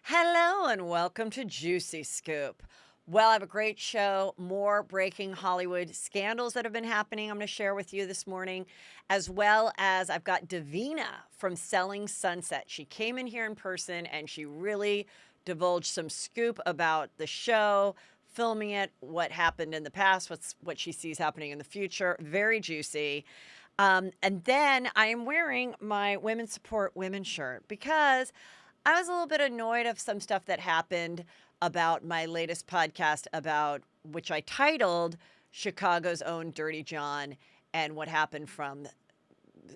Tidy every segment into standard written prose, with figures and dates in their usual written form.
Hello and welcome to Juicy Scoop. Well, I have a great show, more breaking Hollywood scandals that have been happening I'm going to share with you this morning, as well as I've got Davina from Selling Sunset. She came in here in person and she really divulged some scoop about the show, filming it, what happened in the past, what she sees happening in the future. Very juicy. And then I am wearing my Women Support Women shirt because I was a little bit annoyed of some stuff that happened about my latest podcast about which I titled Chicago's Own Dirty John and what happened from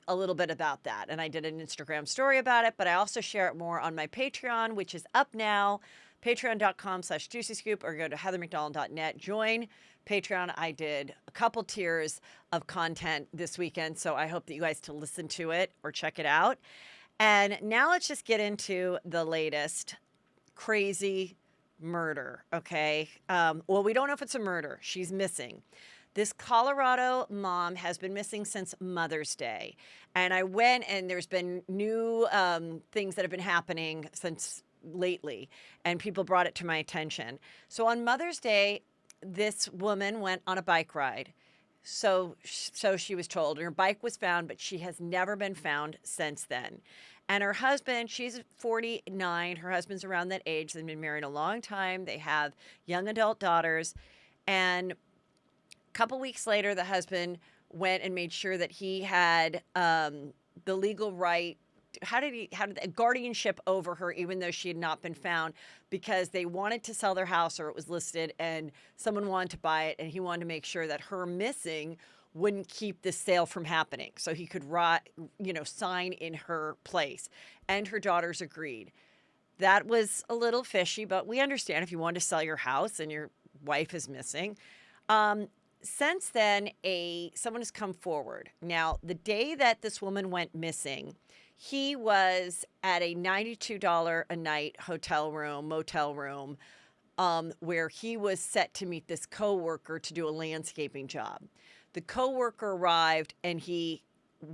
a little bit about that. And I did an Instagram story about it, but I also share it more on my Patreon, which is up now, patreon.com/juicyscoop, or go to heathermcdonald.net. Join Patreon. I did a couple tiers of content this weekend, so I hope that you guys to listen to it or check it out. And now let's just get into the latest crazy murder, okay? Well, we don't know if it's a murder. She's missing. This Colorado mom has been missing since Mother's Day. And I went and there's been new things that have been happening since lately, and people brought it to my attention. So on Mother's Day, this woman went on a bike ride. So she was told. Her bike was found, but she has never been found since then. And her husband, she's 49. Her husband's around that age. They've been married a long time. They have young adult daughters. And a couple weeks later, the husband went and made sure that he had the legal right. How did the guardianship over her, even though she had not been found, because they wanted to sell their house or it was listed and someone wanted to buy it, and he wanted to make sure that her missing wouldn't keep the sale from happening, so he could sign in her place. And her daughters agreed. That was a little fishy, but we understand if you want to sell your house and your wife is missing. Since then, someone has come forward. Now, the day that this woman went missing, he was at a $92 a night motel room, where he was set to meet this coworker to do a landscaping job. The coworker arrived and he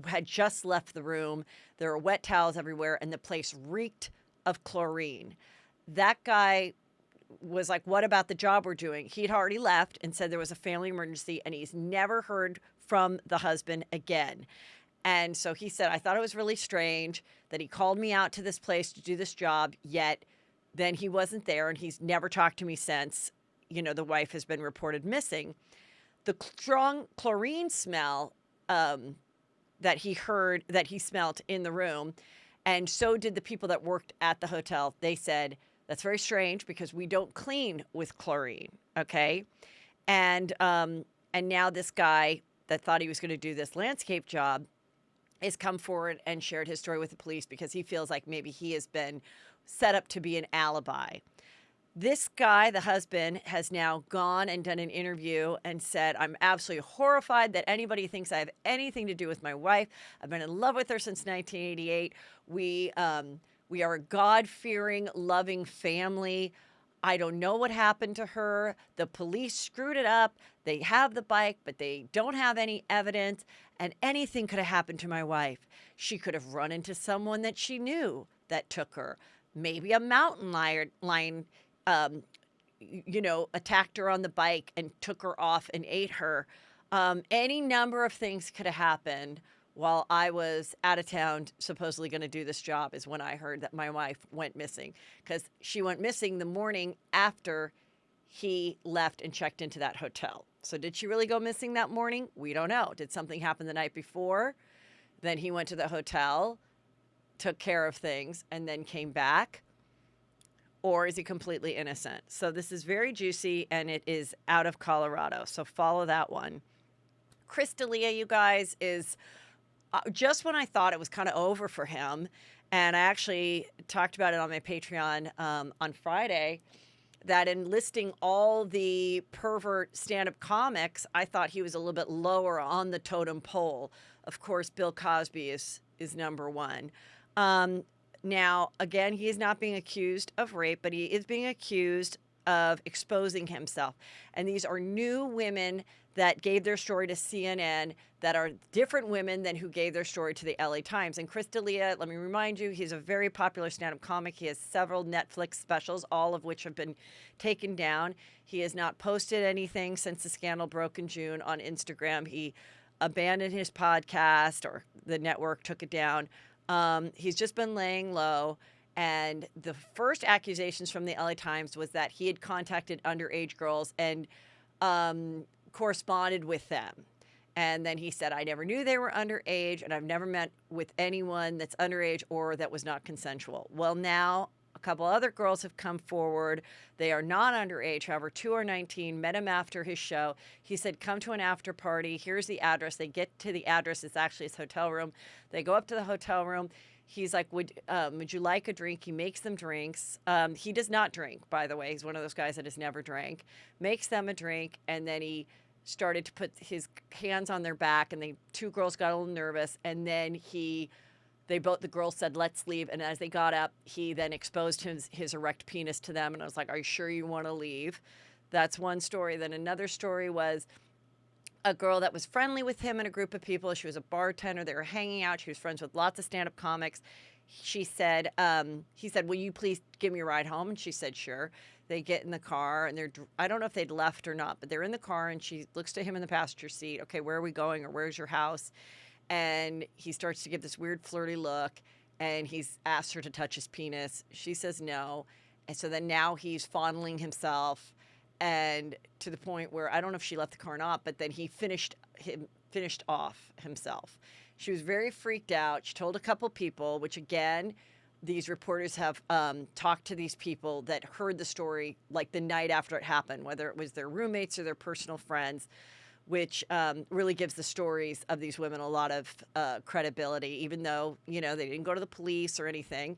had just left the room. There were wet towels everywhere and the place reeked of chlorine. That guy was like, "What about the job we're doing?" He'd already left and said there was a family emergency, and he's never heard from the husband again. And so he said, "I thought it was really strange that he called me out to this place to do this job, yet then he wasn't there, and he's never talked to me since, the wife has been reported missing." The strong chlorine smell that he smelt in the room, and so did the people that worked at the hotel. They said, "That's very strange because we don't clean with chlorine," okay? And now this guy that thought he was going to do this landscape job has come forward and shared his story with the police because he feels like maybe he has been set up to be an alibi. This guy, the husband, has now gone and done an interview and said, "I'm absolutely horrified that anybody thinks I have anything to do with my wife. I've been in love with her since 1988. We are a God-fearing, loving family. I don't know what happened to her. The police screwed it up. They have the bike, but they don't have any evidence. And anything could have happened to my wife. She could have run into someone that she knew that took her. Maybe a mountain lion attacked her on the bike and took her off and ate her. Any number of things could have happened while I was out of town supposedly going to do this job," is when I heard that my wife went missing, because she went missing the morning after he left and checked into that hotel. So did she really go missing that morning? We don't know. Did something happen the night before? Then he went to the hotel, took care of things, and then came back? Or is he completely innocent? So this is very juicy, and it is out of Colorado. So follow that one. Chris D'Elia, you guys, is just when I thought it was kind of over for him, and I actually talked about it on my Patreon on Friday, that in listing all the pervert stand-up comics, I thought he was a little bit lower on the totem pole. Of course, Bill Cosby is number one. Now, again, he is not being accused of rape, but he is being accused of exposing himself. And these are new women that gave their story to CNN that are different women than who gave their story to the LA Times. And Chris D'Elia, let me remind you, he's a very popular stand-up comic. He has several Netflix specials, all of which have been taken down. He has not posted anything since the scandal broke in June on Instagram. He abandoned his podcast, or the network took it down. He's just been laying low. And the first accusations from the LA Times was that he had contacted underage girls and corresponded with them. And then he said, I never knew they were underage, and I've never met with anyone that's underage or that was not consensual. Well, now a couple other girls have come forward. They are not underage. However, 2 are 19, met him after his show. He said, come to an after party. Here's the address. They get to the address. It's actually his hotel room. They go up to the hotel room. He's like, would you like a drink? He makes them drinks. He does not drink, by the way. He's one of those guys that has never drank. Makes them a drink, and then he started to put his hands on their back, and 2 girls got a little nervous, and then the girls said, let's leave. And as they got up, he then exposed his erect penis to them. And I was like, are you sure you want to leave? That's one story. Then another story was a girl that was friendly with him and a group of people. She was a bartender. They were hanging out. She was friends with lots of stand-up comics. He said, will you please give me a ride home? And she said, sure. They get in the car, and I don't know if they'd left or not, but they're in the car, and she looks to him in the passenger seat. Okay, where are we going, or where's your house? And he starts to give this weird flirty look, and he's asked her to touch his penis. She says no. And so then now he's fondling himself, and to the point where I don't know if she left the car or not, but then he finished off himself. She was very freaked out. She told a couple people, which again, these reporters have talked to these people that heard the story like the night after it happened, whether it was their roommates or their personal friends, which really gives the stories of these women a lot of credibility, even though, they didn't go to the police or anything.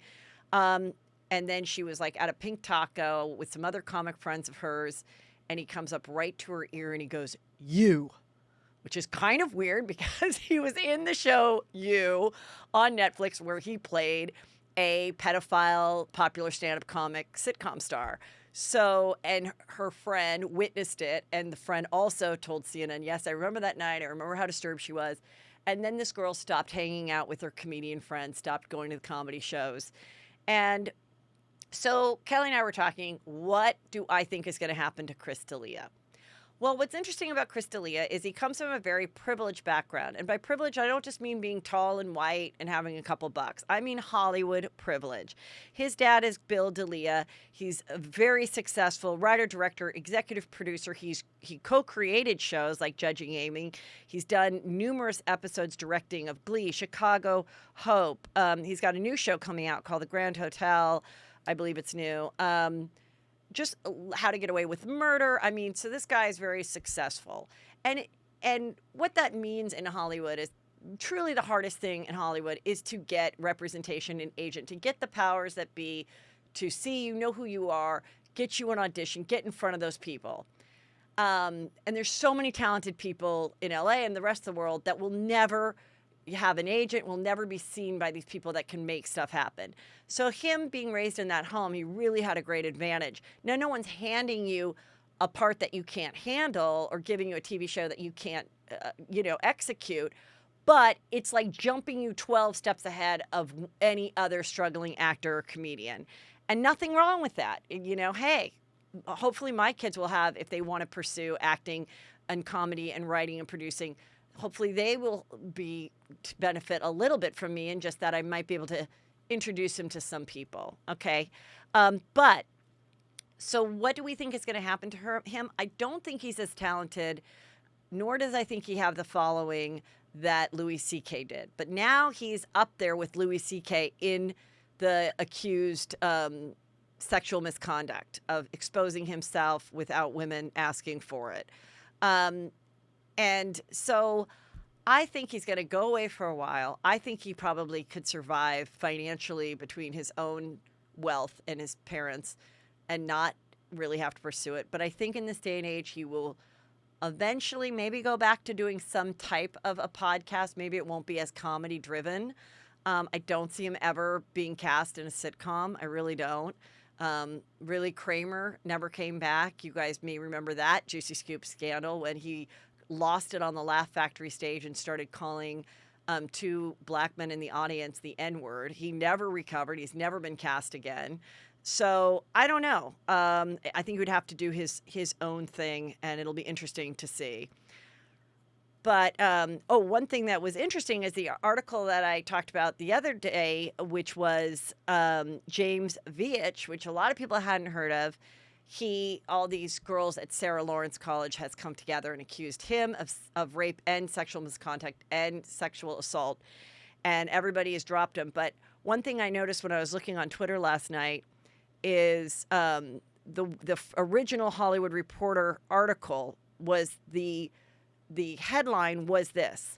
And then she was like at a Pink Taco with some other comic friends of hers, and he comes up right to her ear and he goes, you, which is kind of weird because he was in the show You on Netflix, where he played a pedophile, popular stand-up comic sitcom star. So, and her friend witnessed it, and the friend also told CNN, yes, I remember that night. I remember how disturbed she was. And then this girl stopped hanging out with her comedian friends, stopped going to the comedy shows. And so Kelly and I were talking, what do I think is going to happen to Chris D'Elia? Well, what's interesting about Chris D'Elia is he comes from a very privileged background. And by privilege, I don't just mean being tall and white and having a couple bucks. I mean Hollywood privilege. His dad is Bill D'Elia. He's a very successful writer, director, executive producer. He co-created shows like Judging Amy. He's done numerous episodes directing of Glee, Chicago, Hope. He's got a new show coming out called The Grand Hotel. I believe it's new. Just How to Get Away with Murder. I mean, so this guy is very successful. And what that means in Hollywood is truly the hardest thing in Hollywood is to get representation and agent, to get the powers that be, to see you, know who you are, get you an audition, get in front of those people. And there's so many talented people in LA and the rest of the world that will never have an agent, will never be seen by these people that can make stuff happen. So him being raised in that home, he really had a great advantage. Now, no one's handing you a part that you can't handle or giving you a TV show that you can't, execute. But it's like jumping you 12 steps ahead of any other struggling actor or comedian. And nothing wrong with that. Hey, hopefully my kids will have, if they want to pursue acting and comedy and writing and producing, hopefully they will benefit a little bit from me, and just that I might be able to introduce him to some people. Okay. But so what do we think is going to happen to him? I don't think he's as talented, nor does I think he have the following that Louis C.K. did. But now he's up there with Louis C.K. in the accused sexual misconduct of exposing himself without women asking for it. And so I think he's going to go away for a while. I think he probably could survive financially between his own wealth and his parents and not really have to pursue it. But I think in this day and age, he will eventually maybe go back to doing some type of a podcast. Maybe it won't be as comedy driven. I don't see him ever being cast in a sitcom. I really don't. Really, Kramer never came back. You guys may remember that Juicy Scoop scandal when he lost it on the Laugh Factory stage and started calling two black men in the audience the N-word. He never recovered. He's never been cast again. So I don't know. I think he would have to do his own thing, and it'll be interesting to see. But one thing that was interesting is the article that I talked about the other day, which was James VH, which a lot of people hadn't heard of. All these girls at Sarah Lawrence College has come together and accused him of rape and sexual misconduct and sexual assault, and everybody has dropped him. But one thing I noticed when I was looking on Twitter last night is the original Hollywood Reporter article was the headline was this: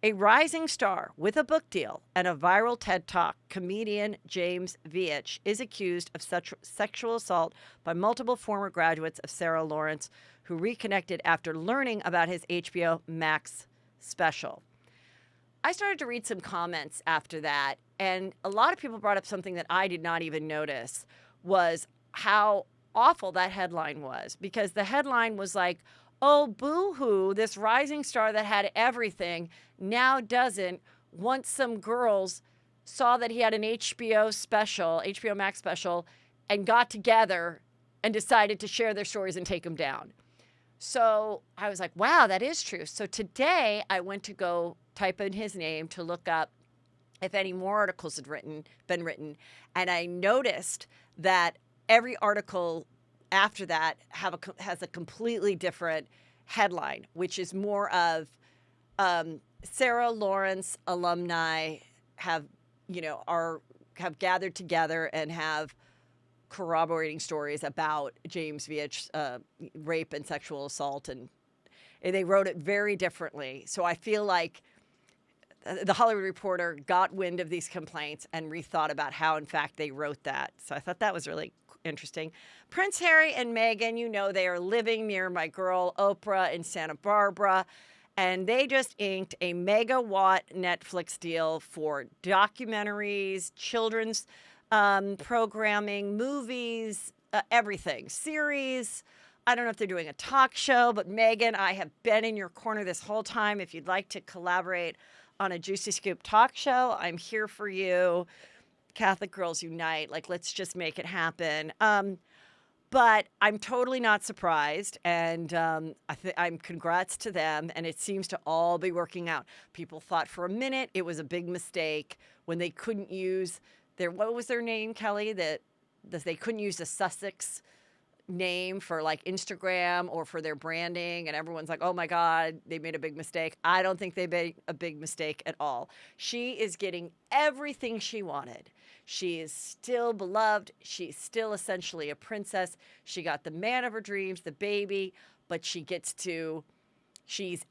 a rising star with a book deal and a viral TED Talk, comedian James VH is accused of sexual assault by multiple former graduates of Sarah Lawrence who reconnected after learning about his HBO Max special. I started to read some comments after that, and a lot of people brought up something that I did not even notice, was how awful that headline was, because the headline was like, oh, boo-hoo, this rising star that had everything now doesn't. Once some girls saw that he had an HBO Max special, and got together and decided to share their stories and take him down. So I was like, wow, that is true. So today I went to go type in his name to look up if any more articles had been written, and I noticed that every article after that has a completely different headline, which is more of Sarah Lawrence alumni have gathered together and have corroborating stories about James VH's rape and sexual assault, and they wrote it very differently. So I feel like the Hollywood Reporter got wind of these complaints and rethought about how, in fact, they wrote that. So I thought that was really interesting. Prince Harry and Meghan, they are living near my girl Oprah in Santa Barbara, and they just inked a megawatt Netflix deal for documentaries, children's programming, movies, everything, series. I don't know if they're doing a talk show, but Meghan, I have been in your corner this whole time. If you'd like to collaborate on a Juicy Scoop talk show, I'm here for you. Catholic Girls Unite. Let's just make it happen. But I'm totally not surprised, and I'm congrats to them, and it seems to all be working out. People thought for a minute it was a big mistake when they couldn't use what was their name, Kelly? That they couldn't use the Sussex name for Instagram or for their branding, and everyone's like, oh my God, they made a big mistake. I don't think they made a big mistake at all. She is getting everything she wanted. She is still beloved. She's still essentially a princess. She got the man of her dreams, the baby, but she's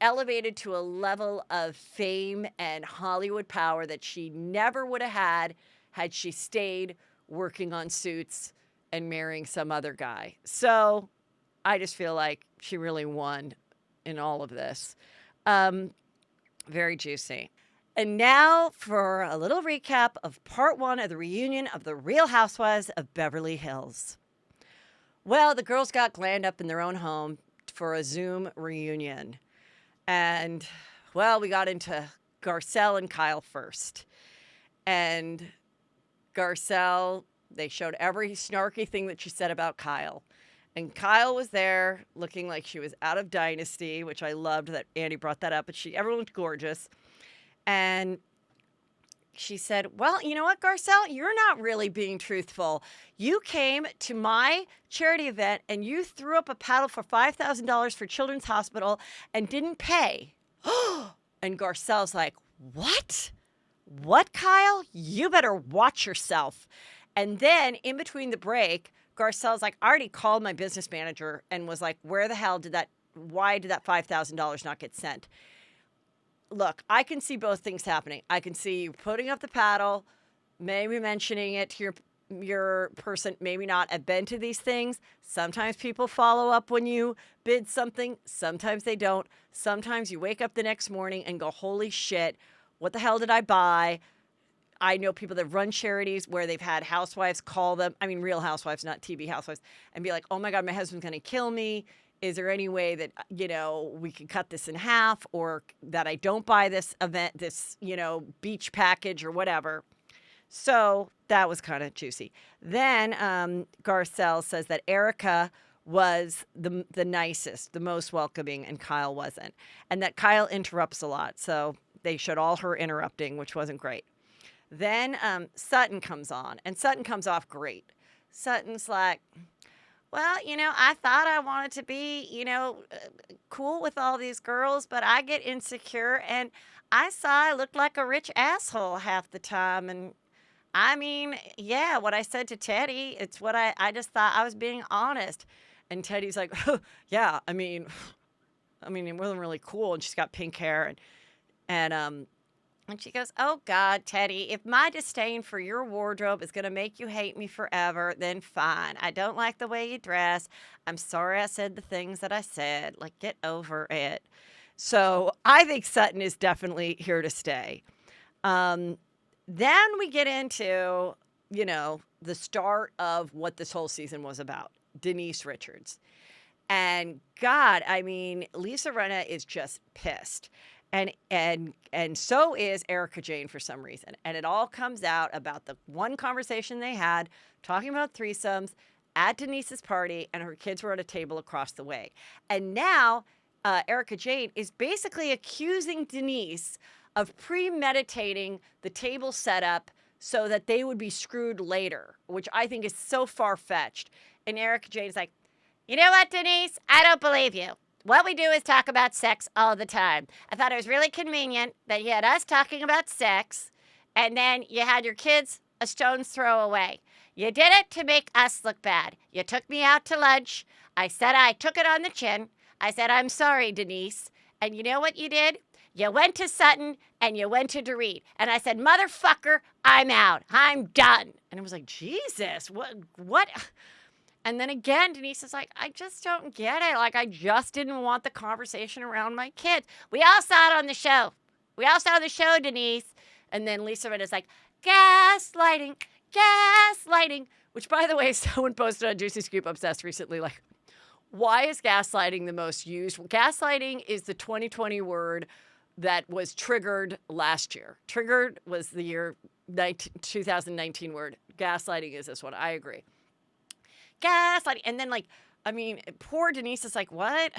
elevated to a level of fame and Hollywood power that she never would have had she stayed working on Suits and marrying some other guy. So I just feel like she really won in all of this. Very juicy. And now for a little recap of part 1 of the reunion of the Real Housewives of Beverly Hills. Well, the girls got glammed up in their own home for a Zoom reunion. And, well, we got into Garcelle and Kyle first. And Garcelle, they showed every snarky thing that she said about Kyle. And Kyle was there looking like she was out of Dynasty, which I loved that Andy brought that up. But everyone looked gorgeous. And she said, well, you know what, Garcelle? You're not really being truthful. You came to my charity event and you threw up a paddle for $5,000 for Children's Hospital and didn't pay. And Garcelle's like, what? What, Kyle? You better watch yourself. And then in between the break, Garcelle's like, I already called my business manager and was like, why did that $5,000 not get sent? Look, I can see both things happening. I can see you putting up the paddle, maybe mentioning it to your person, maybe not. I've been to these things. Sometimes people follow up when you bid something. Sometimes they don't. Sometimes you wake up the next morning and go, holy shit, what the hell did I buy? I know people that run charities where they've had housewives call them, Real Housewives, not TV housewives, and be like, oh my God, my husband's going to kill me is there any way that, we can cut this in half, or that I don't buy this event, this, beach package or whatever. So that was kind of juicy. Then Garcelle says that Erica was the nicest, the most welcoming, and Kyle wasn't. And that Kyle interrupts a lot. So they showed all her interrupting, which wasn't great. Then Sutton comes on, and Sutton comes off great. Sutton's like, well, I thought I wanted to be, cool with all these girls, but I get insecure, and I saw I looked like a rich asshole half the time. And I mean, yeah, what I said to Teddy, it's what I just thought I was being honest. And Teddy's like, yeah, I mean, it wasn't really cool. And she's got pink hair, and she goes, oh, God, Teddy, if my disdain for your wardrobe is going to make you hate me forever, then fine. I don't like the way you dress. I'm sorry I said the things that I said. Like, get over it. So I think Sutton is definitely here to stay. Then we get into, the start of what this whole season was about, Denise Richards. And God, I mean, Lisa Rinna is just pissed. And so is Erica Jane for some reason. And it all comes out about the one conversation they had talking about threesomes at Denise's party, and her kids were at a table across the way. And now Erica Jane is basically accusing Denise of premeditating the table setup so that they would be screwed later, which I think is so far-fetched. And Erica Jane's like, you know what, Denise? I don't believe you. What we do is talk about sex all the time. I thought it was really convenient that you had us talking about sex, and then you had your kids a stone's throw away. You did it to make us look bad. You took me out to lunch. I said I took it on the chin. I said, I'm sorry, Denise. And you know what you did? You went to Sutton and you went to Dorit. And I said, motherfucker, I'm out. I'm done. And it was like, Jesus, what? And then again, Denise is like, I just don't get it. Like, I just didn't want the conversation around my kids. We all saw it on the show. We all saw the show, Denise. And then Lisa Rinna's like, gaslighting, which, by the way, someone posted on Juicy Scoop Obsessed recently, like, why is gaslighting the most used? Well, gaslighting is the 2020 word that was triggered last year. Triggered was the year 2019 word. Gaslighting is this one. I agree. Gaslighting. And then, poor Denise is like, what?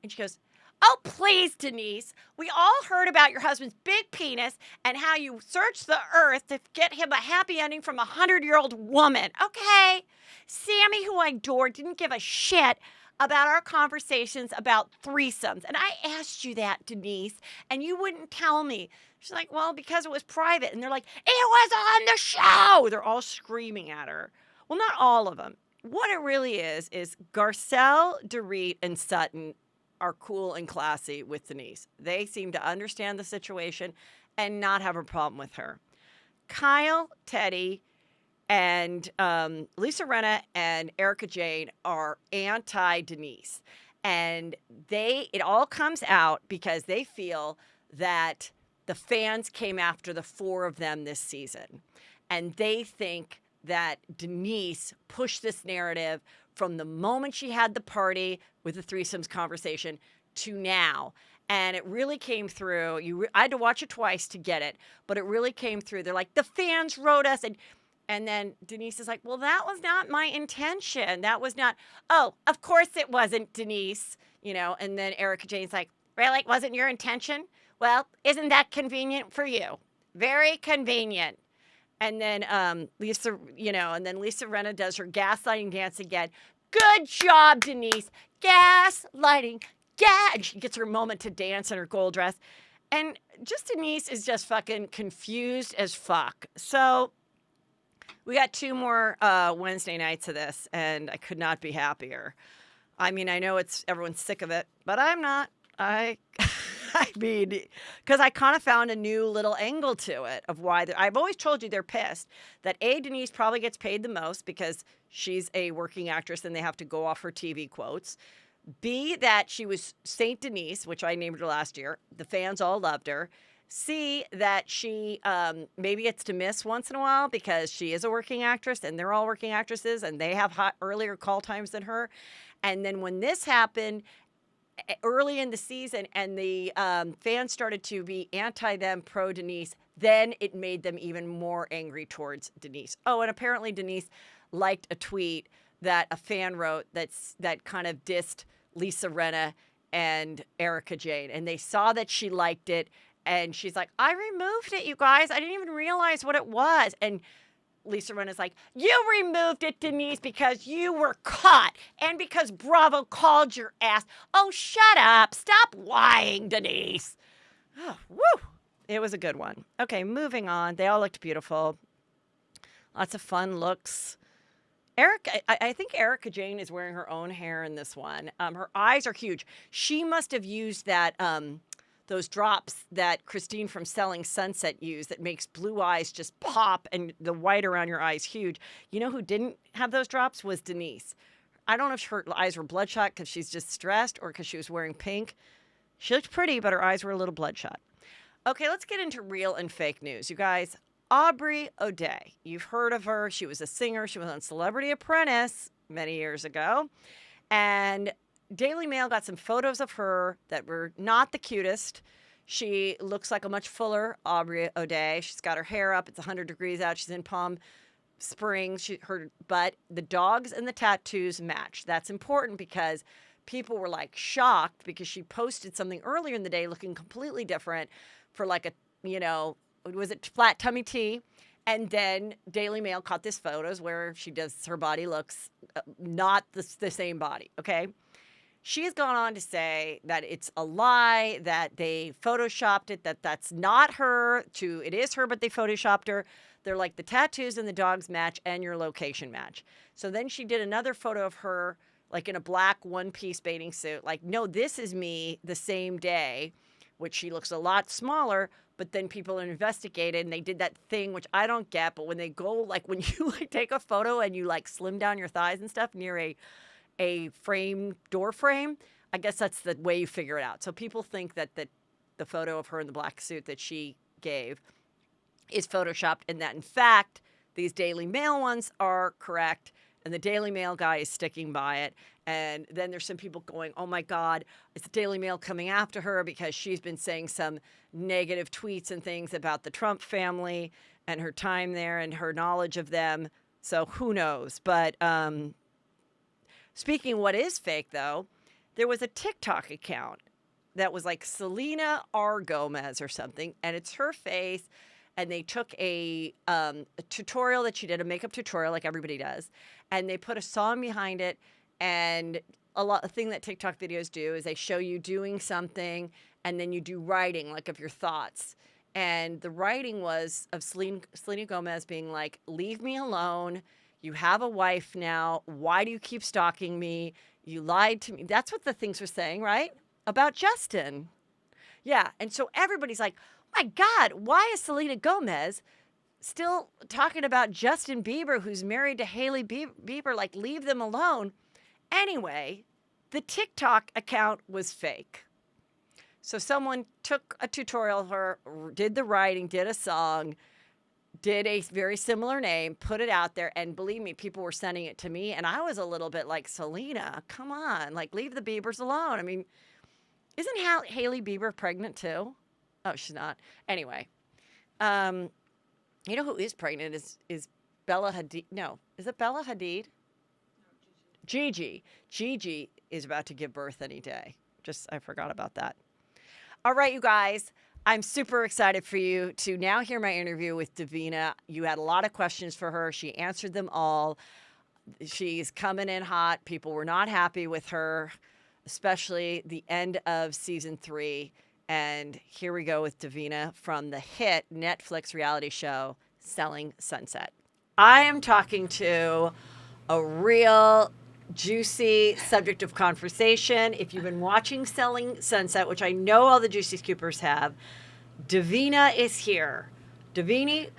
And she goes, oh, please, Denise. We all heard about your husband's big penis and how you searched the earth to get him a happy ending from a 100-year-old woman. Okay. Sammy, who I adore, didn't give a shit about our conversations about threesomes. And I asked you that, Denise, and you wouldn't tell me. She's like, well, because it was private. And they're like, it was on the show. They're all screaming at her. Well, not all of them. What it really is Garcelle, Dorit, and Sutton are cool and classy with Denise. They seem to understand the situation and not have a problem with her. Kyle, Teddy, and Lisa Rinna and Erica Jane are anti-Denise. And it all comes out because they feel that the fans came after the four of them this season. And they think that Denise pushed this narrative from the moment she had the party with the threesomes conversation to now. And it really came through. I had to watch it twice to get it, but it really came through. They're like, the fans wrote us. And then Denise is like, well, that was not my intention. That was not, oh, of course it wasn't, Denise. And then Erica Jane's like, really? It wasn't your intention? Well, isn't that convenient for you? Very convenient. And then Lisa Rinna does her gaslighting dance again. Good job, Denise. Gaslighting. And she gets her moment to dance in her gold dress. And Denise is just fucking confused as fuck. So we got 2 more Wednesday nights of this, and I could not be happier. I mean, I know everyone's sick of it, but I'm not. Because I kind of found a new little angle to it of why I've always told you they're pissed that Denise probably gets paid the most because she's a working actress and they have to go off her TV quotes. B, that she was Saint Denise, which I named her last year. The fans all loved her. C, that she maybe gets to miss once in a while because she is a working actress and they're all working actresses and they have earlier call times than her. And then when this happened early in the season and the fans started to be anti them, pro Denise, then it made them even more angry towards Denise. Oh, and apparently Denise liked a tweet that a fan wrote that kind of dissed Lisa Rinna and Erica Jane. And they saw that she liked it. And she's like, I removed it, you guys. I didn't even realize what it was. And Lisa Rinna's like, you removed it, Denise, because you were caught and because Bravo called your ass. Oh, shut up. Stop lying, Denise. Oh, woo. It was a good one. Okay, moving on. They all looked beautiful. Lots of fun looks. I think Erica Jane is wearing her own hair in this one. Her eyes are huge. She must have used that those drops that Christine from Selling Sunset used that makes blue eyes just pop and the white around your eyes huge. You know who didn't have those drops was Denise. I don't know if her eyes were bloodshot because she's just stressed or because she was wearing pink. She looked pretty, but her eyes were a little bloodshot. Okay, let's get into real and fake news. You guys, Aubrey O'Day, you've heard of her. She was a singer. She was on Celebrity Apprentice many years ago. And Daily Mail got some photos of her that were not the cutest. She looks like a much fuller Aubrey O'Day. She's got her hair up. It's 100 degrees out. She's in Palm Springs. But the dogs and the tattoos match. That's important because people were like shocked because she posted something earlier in the day looking completely different for like a, was it flat tummy tea? And then Daily Mail caught these photos where her body looks not the same body, okay? She has gone on to say that it's a lie, that they photoshopped it, that's not her, it is her, but they photoshopped her. They're like the tattoos and the dogs match and your location match. So then she did another photo of her like in a black one-piece bathing suit. Like, no, this is me the same day, which she looks a lot smaller, but then people investigated and they did that thing, which I don't get, but when they go, like when you like take a photo and you like slim down your thighs and stuff near a door frame, I guess that's the way you figure it out. So people think that the photo of her in the black suit that she gave is photoshopped and that in fact these Daily Mail ones are correct and the Daily Mail guy is sticking by it. And then there's some people going, oh my God, it's the Daily Mail coming after her because she's been saying some negative tweets and things about the Trump family and her time there and her knowledge of them. So who knows? But speaking of what is fake, though, there was a TikTok account that was like Selena R. Gomez or something, and it's her face, and they took a tutorial that she did, a makeup tutorial like everybody does, and they put a song behind it, and a thing that TikTok videos do is they show you doing something, and then you do writing, like of your thoughts. And the writing was of Selena Gomez being like, leave me alone. You have a wife now. Why do you keep stalking me? You lied to me. That's what the things were saying, right? About Justin. Yeah. And so everybody's like, my God, why is Selena Gomez still talking about Justin Bieber, who's married to Hailey Bieber? Like, leave them alone. Anyway, the TikTok account was fake. So someone took a tutorial of her, did the writing, did a song, did a very similar name, put it out there, and believe me, people were sending it to me, and I was a little bit like, Selena, come on, like, leave the Biebers alone. I mean, isn't Hailey Bieber pregnant too? Oh, she's not. Anyway, you know who is pregnant is Bella Hadid. No, is it Bella Hadid? Gigi. Gigi is about to give birth any day. I forgot about that. All right, you guys. I'm super excited for you to now hear my interview with Davina. You had a lot of questions for her. She answered them all. She's coming in hot. People were not happy with her, especially the end of season 3. And here we go with Davina from the hit Netflix reality show, Selling Sunset. I am talking to a real juicy subject of conversation. If you've been watching Selling Sunset, which I know all the Juicy Scoopers have, Davina is here. Davina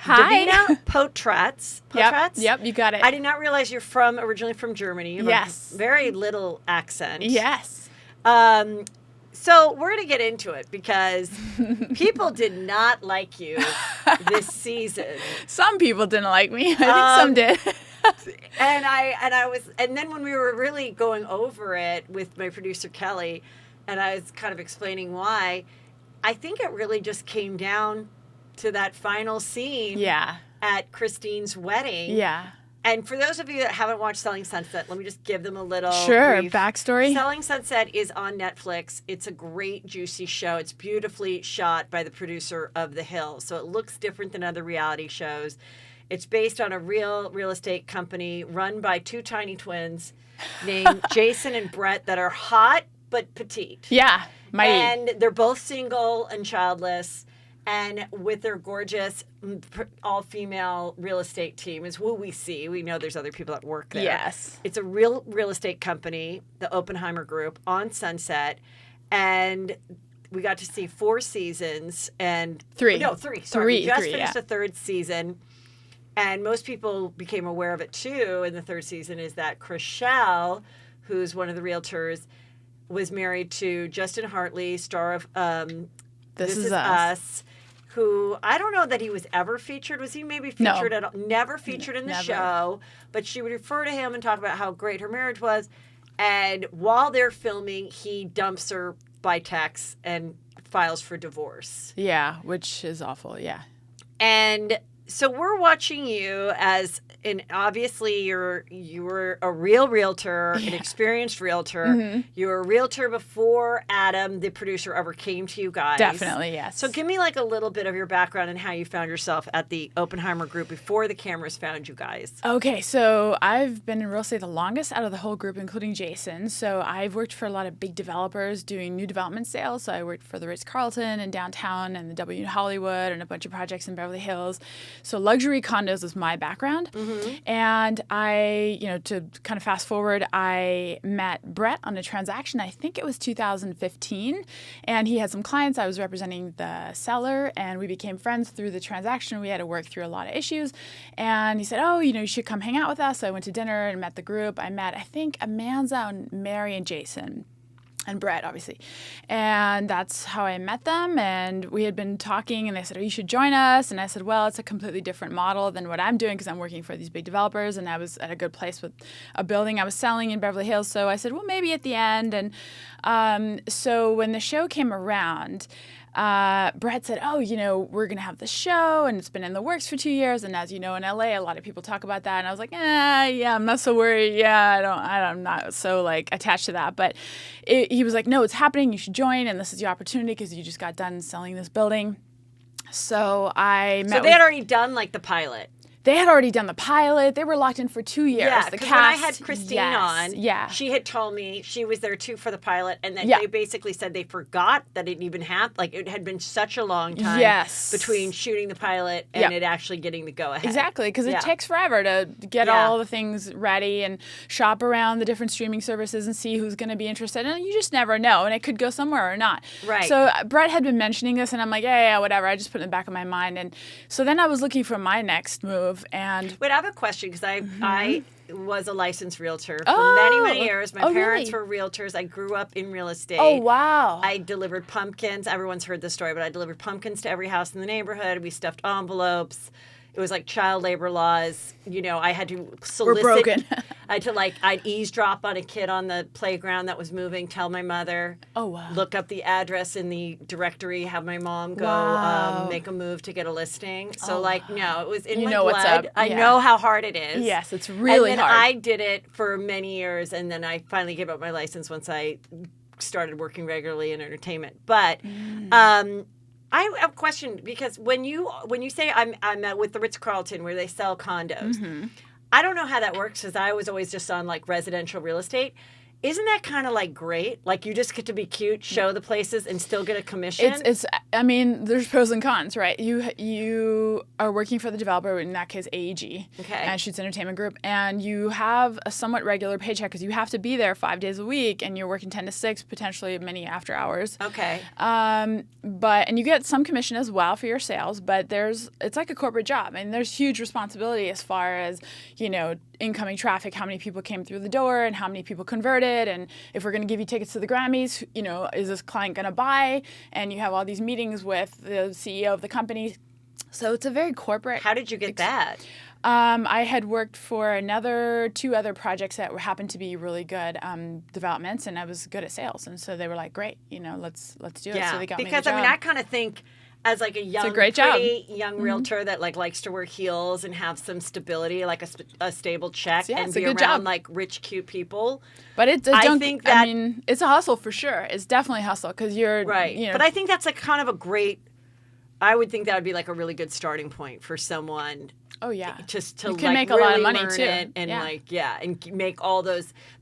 Potratz. Yep, you got it. I did not realize you're originally from Germany. You have yes. a very little accent. Yes. So we're going to get into it because people did not like you this season. Some people didn't like me. I think some did. And then when we were really going over it with my producer Kelly, and I was kind of explaining why, I think it really just came down to that final scene at Christine's wedding. Yeah. And for those of you that haven't watched Selling Sunset, let me just give them a little brief backstory. Selling Sunset is on Netflix. It's a great, juicy show. It's beautifully shot by the producer of The Hill, so it looks different than other reality shows. It's based on a real estate company run by two tiny twins named Jason and Brett that are hot but petite. Yeah, mighty. And they're both single and childless. And with their gorgeous all-female real estate team is who we see. We know there's other people that work there. Yes. It's a real estate company, the Oppenheimer Group, on Sunset. And we got to see 4 seasons. And three. No, 3. Sorry. We just finished yeah. the 3rd season. And most people became aware of it, too, in the 3rd season, is that Chrishell, who's one of the realtors, was married to Justin Hartley, star of This Is Us, who I don't know that he was ever featured. Was he maybe featured at all? Never featured in the show, but she would refer to him and talk about how great her marriage was. And while they're filming, he dumps her by text and files for divorce. Yeah, which is awful, yeah. And so we're watching you as, and obviously you were a real realtor, an experienced realtor. Mm-hmm. You were a realtor before Adam, the producer, ever came to you guys. Definitely, yes. So give me like a little bit of your background and how you found yourself at the Oppenheimer Group before the cameras found you guys. Okay, so I've been in real estate the longest out of the whole group, including Jason. So I've worked for a lot of big developers doing new development sales. So I worked for the Ritz-Carlton in downtown and the W in Hollywood and a bunch of projects in Beverly Hills. So luxury condos was my background. Mm-hmm. And I, to kind of fast forward, I met Brett on a transaction, I think it was 2015, and he had some clients. I was representing the seller, and we became friends through the transaction. We had to work through a lot of issues, and he said, you should come hang out with us. So I went to dinner and met the group. I met, I think, Amanza and Mary and Jason. And Brett, obviously. And that's how I met them. And we had been talking, and they said, you should join us. And I said, well, it's a completely different model than what I'm doing because I'm working for these big developers. And I was at a good place with a building I was selling in Beverly Hills. So I said, well, maybe at the end. And so when the show came around, Brett said, we're going to have the show, and it's been in the works for 2 years. And as you know, in LA, a lot of people talk about that. And I was like, yeah, I'm not so worried. Yeah, I'm not so attached to that. But he was like, no, it's happening. You should join. And this is your opportunity because you just got done selling this building. So I met. So they had already done the pilot. They had already done the pilot. They were locked in for 2 years. Yeah, because when I had Christine on, she had told me she was there too for the pilot, and that they basically said they forgot that it even happened. It had been such a long time between shooting the pilot and it actually getting the go-ahead. Exactly, because it takes forever to get all the things ready and shop around the different streaming services and see who's going to be interested. And you just never know, and it could go somewhere or not. Right. So Brett had been mentioning this, and I'm like, yeah, whatever. I just put it in the back of my mind. And so then I was looking for my next move. And wait, I have a question because I was a licensed realtor for many years. My parents were realtors. I grew up in real estate. Oh, wow. I delivered pumpkins. Everyone's heard this story, but I delivered pumpkins to every house in the neighborhood. We stuffed envelopes. It was like child labor laws. I had to solicit. We're broken. I'd eavesdrop on a kid on the playground that was moving, tell my mother. Oh, wow. Look up the address in the directory, have my mom go make a move to get a listing. So, no, it was in my blood. What's up. I know how hard it is. It's really hard. And then I did it for many years, and then I finally gave up my license once I started working regularly in entertainment. But I have a question because when you say I'm with the Ritz-Carlton where they sell condos, I don't know how that works because I was always just on residential real estate. Isn't that kind of great? You just get to be cute, show the places, and still get a commission? I mean, there's pros and cons, right? You are working for the developer, in that case, AEG, and Shoots Entertainment Group, and you have a somewhat regular paycheck because you have to be there 5 days a week, and you're working 10 to 6, potentially many after hours. Okay. And you get some commission as well for your sales, but it's like a corporate job, and there's huge responsibility as far as, incoming traffic, how many people came through the door, and how many people converted. it? And if we're going to give you tickets to the Grammys, is this client going to buy? And you have all these meetings with the CEO of the company. So it's a very corporate. How did you get that? I had worked for two other projects that happened to be really good developments, and I was good at sales. And so they were like, great, let's do it. So they got me the job. Because I kind of think as like a young, young realtor that like likes to wear heels and have some stability, like a stable check, and be around like rich, cute people. But it's a hustle for sure. It's definitely a hustle because you're right. But I think that's like kind of a great. I would think that would be like a really good starting point for someone. Oh yeah, just to you can like make a really lot of money learn too, it and and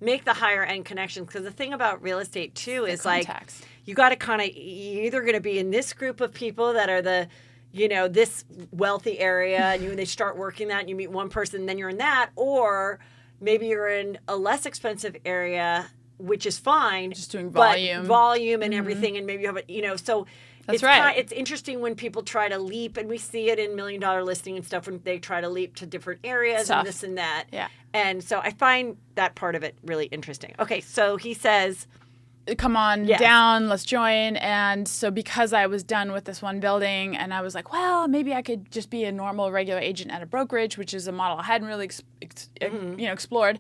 make the higher end connections. Because the thing about real estate too is contacts. Like you got to kind of you're either going to be in this group of people that are the this wealthy area, and they start working that, and you meet one person, and then you're in that, or maybe you're in a less expensive area, which is fine, just doing volume and everything, and maybe you have a so. That's right. It's interesting when people try to leap, and we see it in $1 Million Listing and stuff when they try to leap to different areas and this and that. Yeah. And so I find that part of it really interesting. Okay, so he says, come on down, let's join. And so because I was done with this one building, and I was like, well, maybe I could just be a normal regular agent at a brokerage, which is a model I hadn't really explored.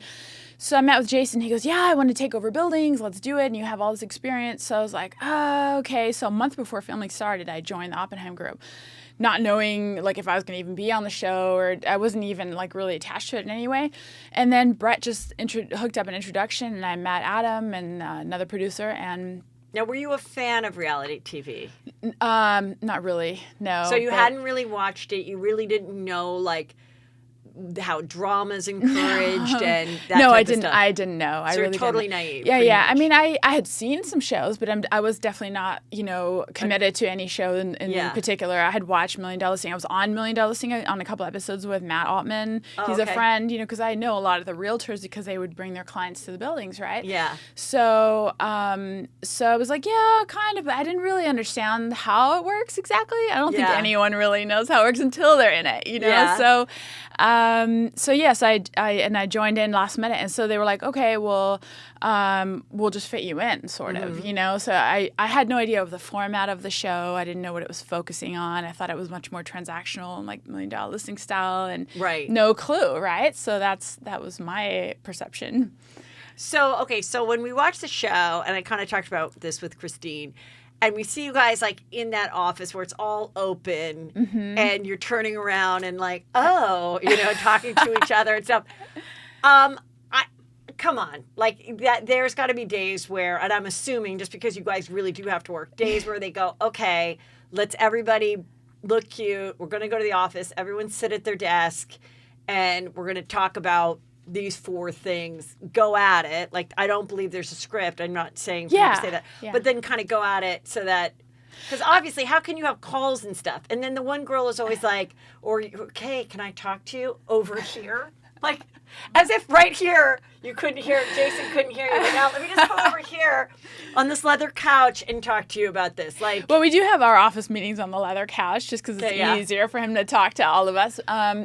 So I met with Jason. He goes, yeah, I want to take over buildings. Let's do it. And you have all this experience. So I was like, oh, okay. So a month before filming started, I joined the Oppenheim group, not knowing like if I was going to even be on the show, or I wasn't even like really attached to it in any way. And then Brett just hooked up an introduction, and I met Adam and another producer. And now, were you a fan of reality TV? Not really, no. So you hadn't really watched it. You really didn't know like how drama's encouraged and that no, type I of didn't. stuff. I didn't know. So I really you're totally didn't. naive. Yeah. Much. I mean, I had seen some shows, but I was definitely not committed to any show in particular. I had watched $1 Million Listing. I was on $1 Million Listing on a couple episodes with Matt Altman. He's a friend, because I know a lot of the realtors because they would bring their clients to the buildings, right? Yeah. So I was like, yeah, kind of. But I didn't really understand how it works exactly. I don't think anyone really knows how it works until they're in it, Yeah. So yes, I joined in last minute, and so they were like, okay, well, we'll just fit you in, sort of, So I had no idea of the format of the show. I didn't know what it was focusing on. I thought it was much more transactional and like $1 Million Listing style, and no clue, right? So that was my perception. So when we watched the show, and I kind of talked about this with Christine, and we see you guys like in that office where it's all open, and you're turning around and like, talking to each other and stuff. Come on, like that. There's got to be days where, and I'm assuming just because you guys really do have to work, days where they go, okay, let's everybody look cute. We're going to go to the office. Everyone sit at their desk, and we're going to talk about these 4 things, go at it. Like, I don't believe there's a script. I'm not saying for you to say that. Yeah. But then kind of go at it so that, because obviously, how can you have calls and stuff? And then the one girl is always like, okay, can I talk to you over here? Like, as if right here you couldn't hear, Jason couldn't hear you. But now let me just come over here on this leather couch and talk to you about this. Like, well, we do have our office meetings on the leather couch just because it's easier for him to talk to all of us.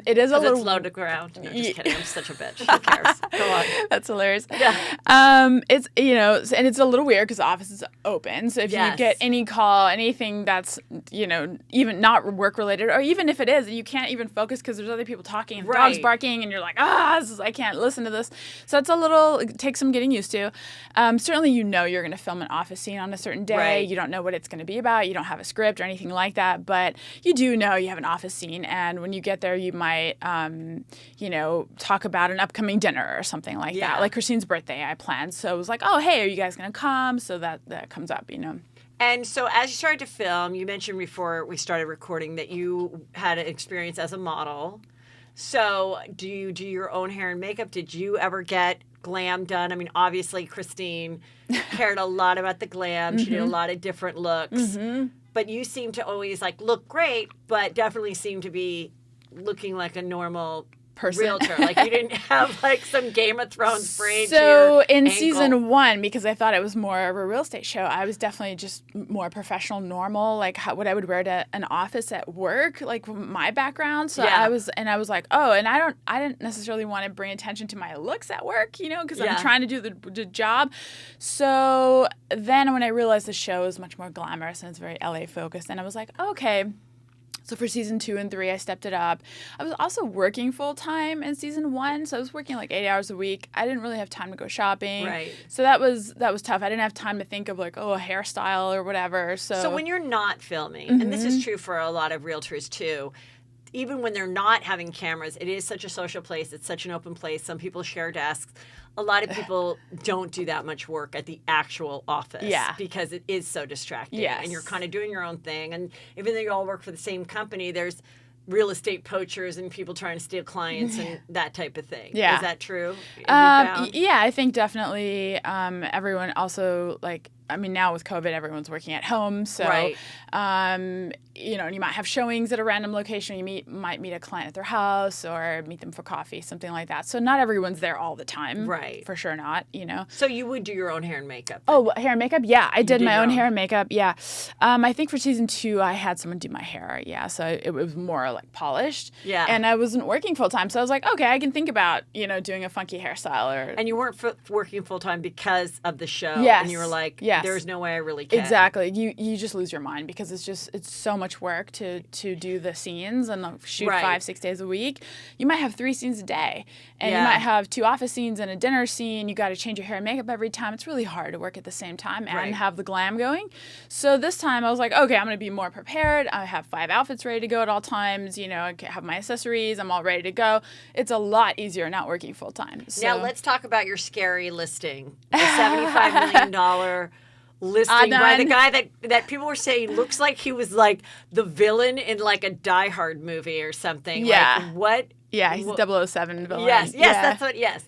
It is a little low to ground. No, just kidding. I'm such a bitch. Who cares? Go on. That's hilarious. Yeah. It's and it's a little weird because the office is open. So if you get any call, anything that's even not work related, or even if it is, you can't even focus because there's other people talking and the dog's barking, and you're like, I can't listen to this. So it takes some getting used to. Certainly, you're going to film an office scene on a certain day. Right. You don't know what it's going to be about. You don't have a script or anything like that, but you do know you have an office scene. And when you get there, you might, talk about an upcoming dinner or something like that. Like Christine's birthday, I planned. So it was like, oh, hey, are you guys going to come? So that comes up, And so as you started to film, you mentioned before we started recording that you had an experience as a model. So do you do your own hair and makeup? Did you ever get glam done? I mean, obviously, Christine cared a lot about the glam. She did a lot of different looks. But you seem to always, look great, but definitely seem to be looking like a normal person. realtor. Like you didn't have like some Game of Thrones braid. to So your in ankle. season 1, because I thought it was more of a real estate show, I was definitely just more professional, normal, like what I would wear to an office at work, like my background. So Yeah. I was like, oh, and I didn't necessarily want to bring attention to my looks at work, because Yeah. I'm trying to do the job. So then when I realized the show is much more glamorous and it's very LA focused, and I was like, okay. So for season 2 and 3, I stepped it up. I was also working full time in season 1, so I was working like 8 hours a week. I didn't really have time to go shopping, Right. so that was tough. I didn't have time to think of like, a hairstyle or whatever. So when you're not filming, and this is true for a lot of realtors too, even when they're not having cameras, it is such a social place. It's such an open place. Some people share desks. A lot of people don't do that much work at the actual office because it is so distracting. Yes. And you're kind of doing your own thing. And even though you all work for the same company, there's real estate poachers and people trying to steal clients and that type of thing. Yeah. Is that true? Have you found? Yeah, I think definitely everyone also, like, I mean, now with COVID, everyone's working at home. So, Right. and you might have showings at a random location. You might meet a client at their house or meet them for coffee, something like that. So not everyone's there all the time. Right. For sure not, So you would do your own hair and makeup? Oh, hair and makeup? Yeah, I did did my your own own. hair and makeup. Yeah. I think for season 2, I had someone do my hair. Yeah. So it was more like polished. Yeah. And I wasn't working full time. So I was like, okay, I can think about, doing a funky hairstyle or. And you weren't working full time because of the show. Yes. And you were like, Yes. there's no way I really can. Exactly. You just lose your mind because it's so much work to do the scenes and shoot Right. 5-6 days a week. You might have 3 scenes a day, and Yeah. you might have 2 office scenes and a dinner scene. You got to change your hair and makeup every time. It's really hard to work at the same time and Right. have the glam going. So this time I was like, okay, I'm going to be more prepared. I have 5 outfits ready to go at all times. I have my accessories. I'm all ready to go. It's a lot easier not working full time. So. Now let's talk about your scary listing. The $75 million listing by the guy that people were saying looks like he was like the villain in like a Die Hard movie or something. Yeah. Like what? Yeah, he's a 007 villain. Yes, Yeah. that's what, yes.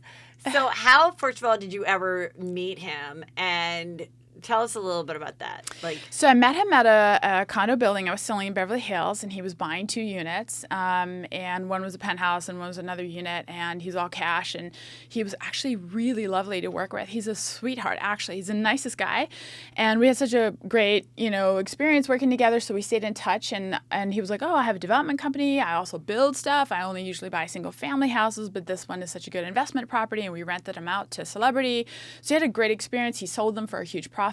So how, first of all, did you ever meet him? And tell us a little bit about that. So I met him at a condo building I was selling in Beverly Hills, and he was buying 2 units, and one was a penthouse and one was another unit, and he's all cash, and he was actually really lovely to work with. He's a sweetheart, actually. He's the nicest guy, and we had such a great, experience working together, so we stayed in touch, and he was like, oh, I have a development company. I also build stuff. I only usually buy single-family houses, but this one is such a good investment property, and we rented them out to celebrity. So he had a great experience. He sold them for a huge profit.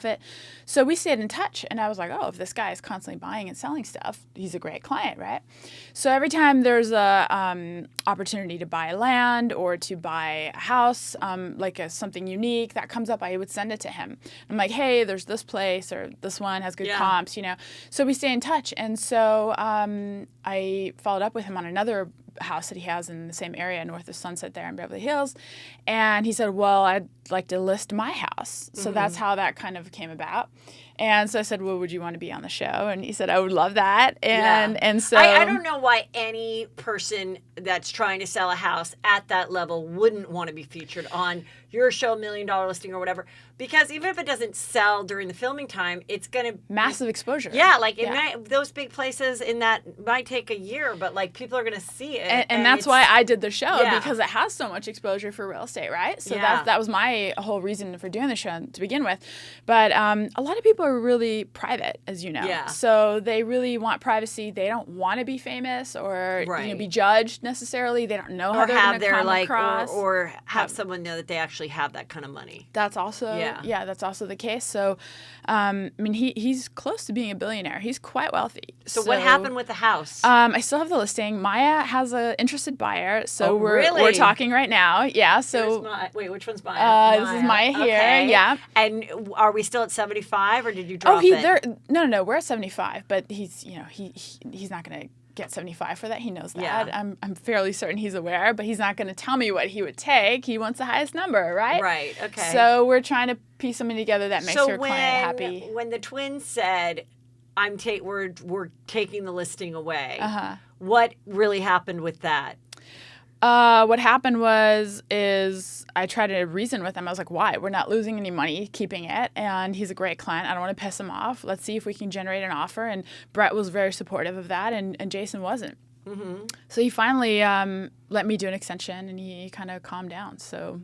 So we stayed in touch, and I was like, oh, if this guy is constantly buying and selling stuff, he's a great client, right? So every time there's a opportunity to buy land or to buy a house, something unique that comes up, I would send it to him. I'm like, hey, there's this place or this one has good comps, So we stay in touch, and so I followed up with him on another house that he has in the same area north of Sunset there in Beverly Hills, and he said, well, I'd like to list my house. So that's how that kind of came about. And so I said, well, would you want to be on the show? And he said, I would love that. And so I don't know why any person that's trying to sell a house at that level wouldn't want to be featured on your show, $1 Million Listing or whatever, because even if it doesn't sell during the filming time, it's going to massive exposure. Yeah, those big places in that might take a year, but like people are going to see it. And that's why I did the show, because it has so much exposure for real estate, right? So that was my whole reason for doing the show to begin with. But a lot of people are really private, as you know. Yeah. So they really want privacy. They don't want to be famous or be judged necessarily. They don't know how they're going to come across. Or have someone know that they actually have that kind of money. That's also that's also the case. So, he's close to being a billionaire. He's quite wealthy. So what happened with the house? I still have the listing. Maya has an interested buyer, so really? we're talking right now. Yeah. So wait, which one's Maya? This is Maya here. Okay. Yeah. And are we still at 75, or did you drop it? No, we're at 75, but he's he's not going to get 75 for that. He knows that. Yeah. I'm fairly certain he's aware, but he's not going to tell me what he would take. He wants the highest number, right? Right. Okay. So we're trying to piece something together that makes your client happy. When the twins said, we're taking the listing away, what really happened with that? What happened is I tried to reason with him. I was like, why? We're not losing any money keeping it, and he's a great client. I don't want to piss him off. Let's see if we can generate an offer. And Brett was very supportive of that, and Jason wasn't. So he finally let me do an extension, and he kind of calmed down. So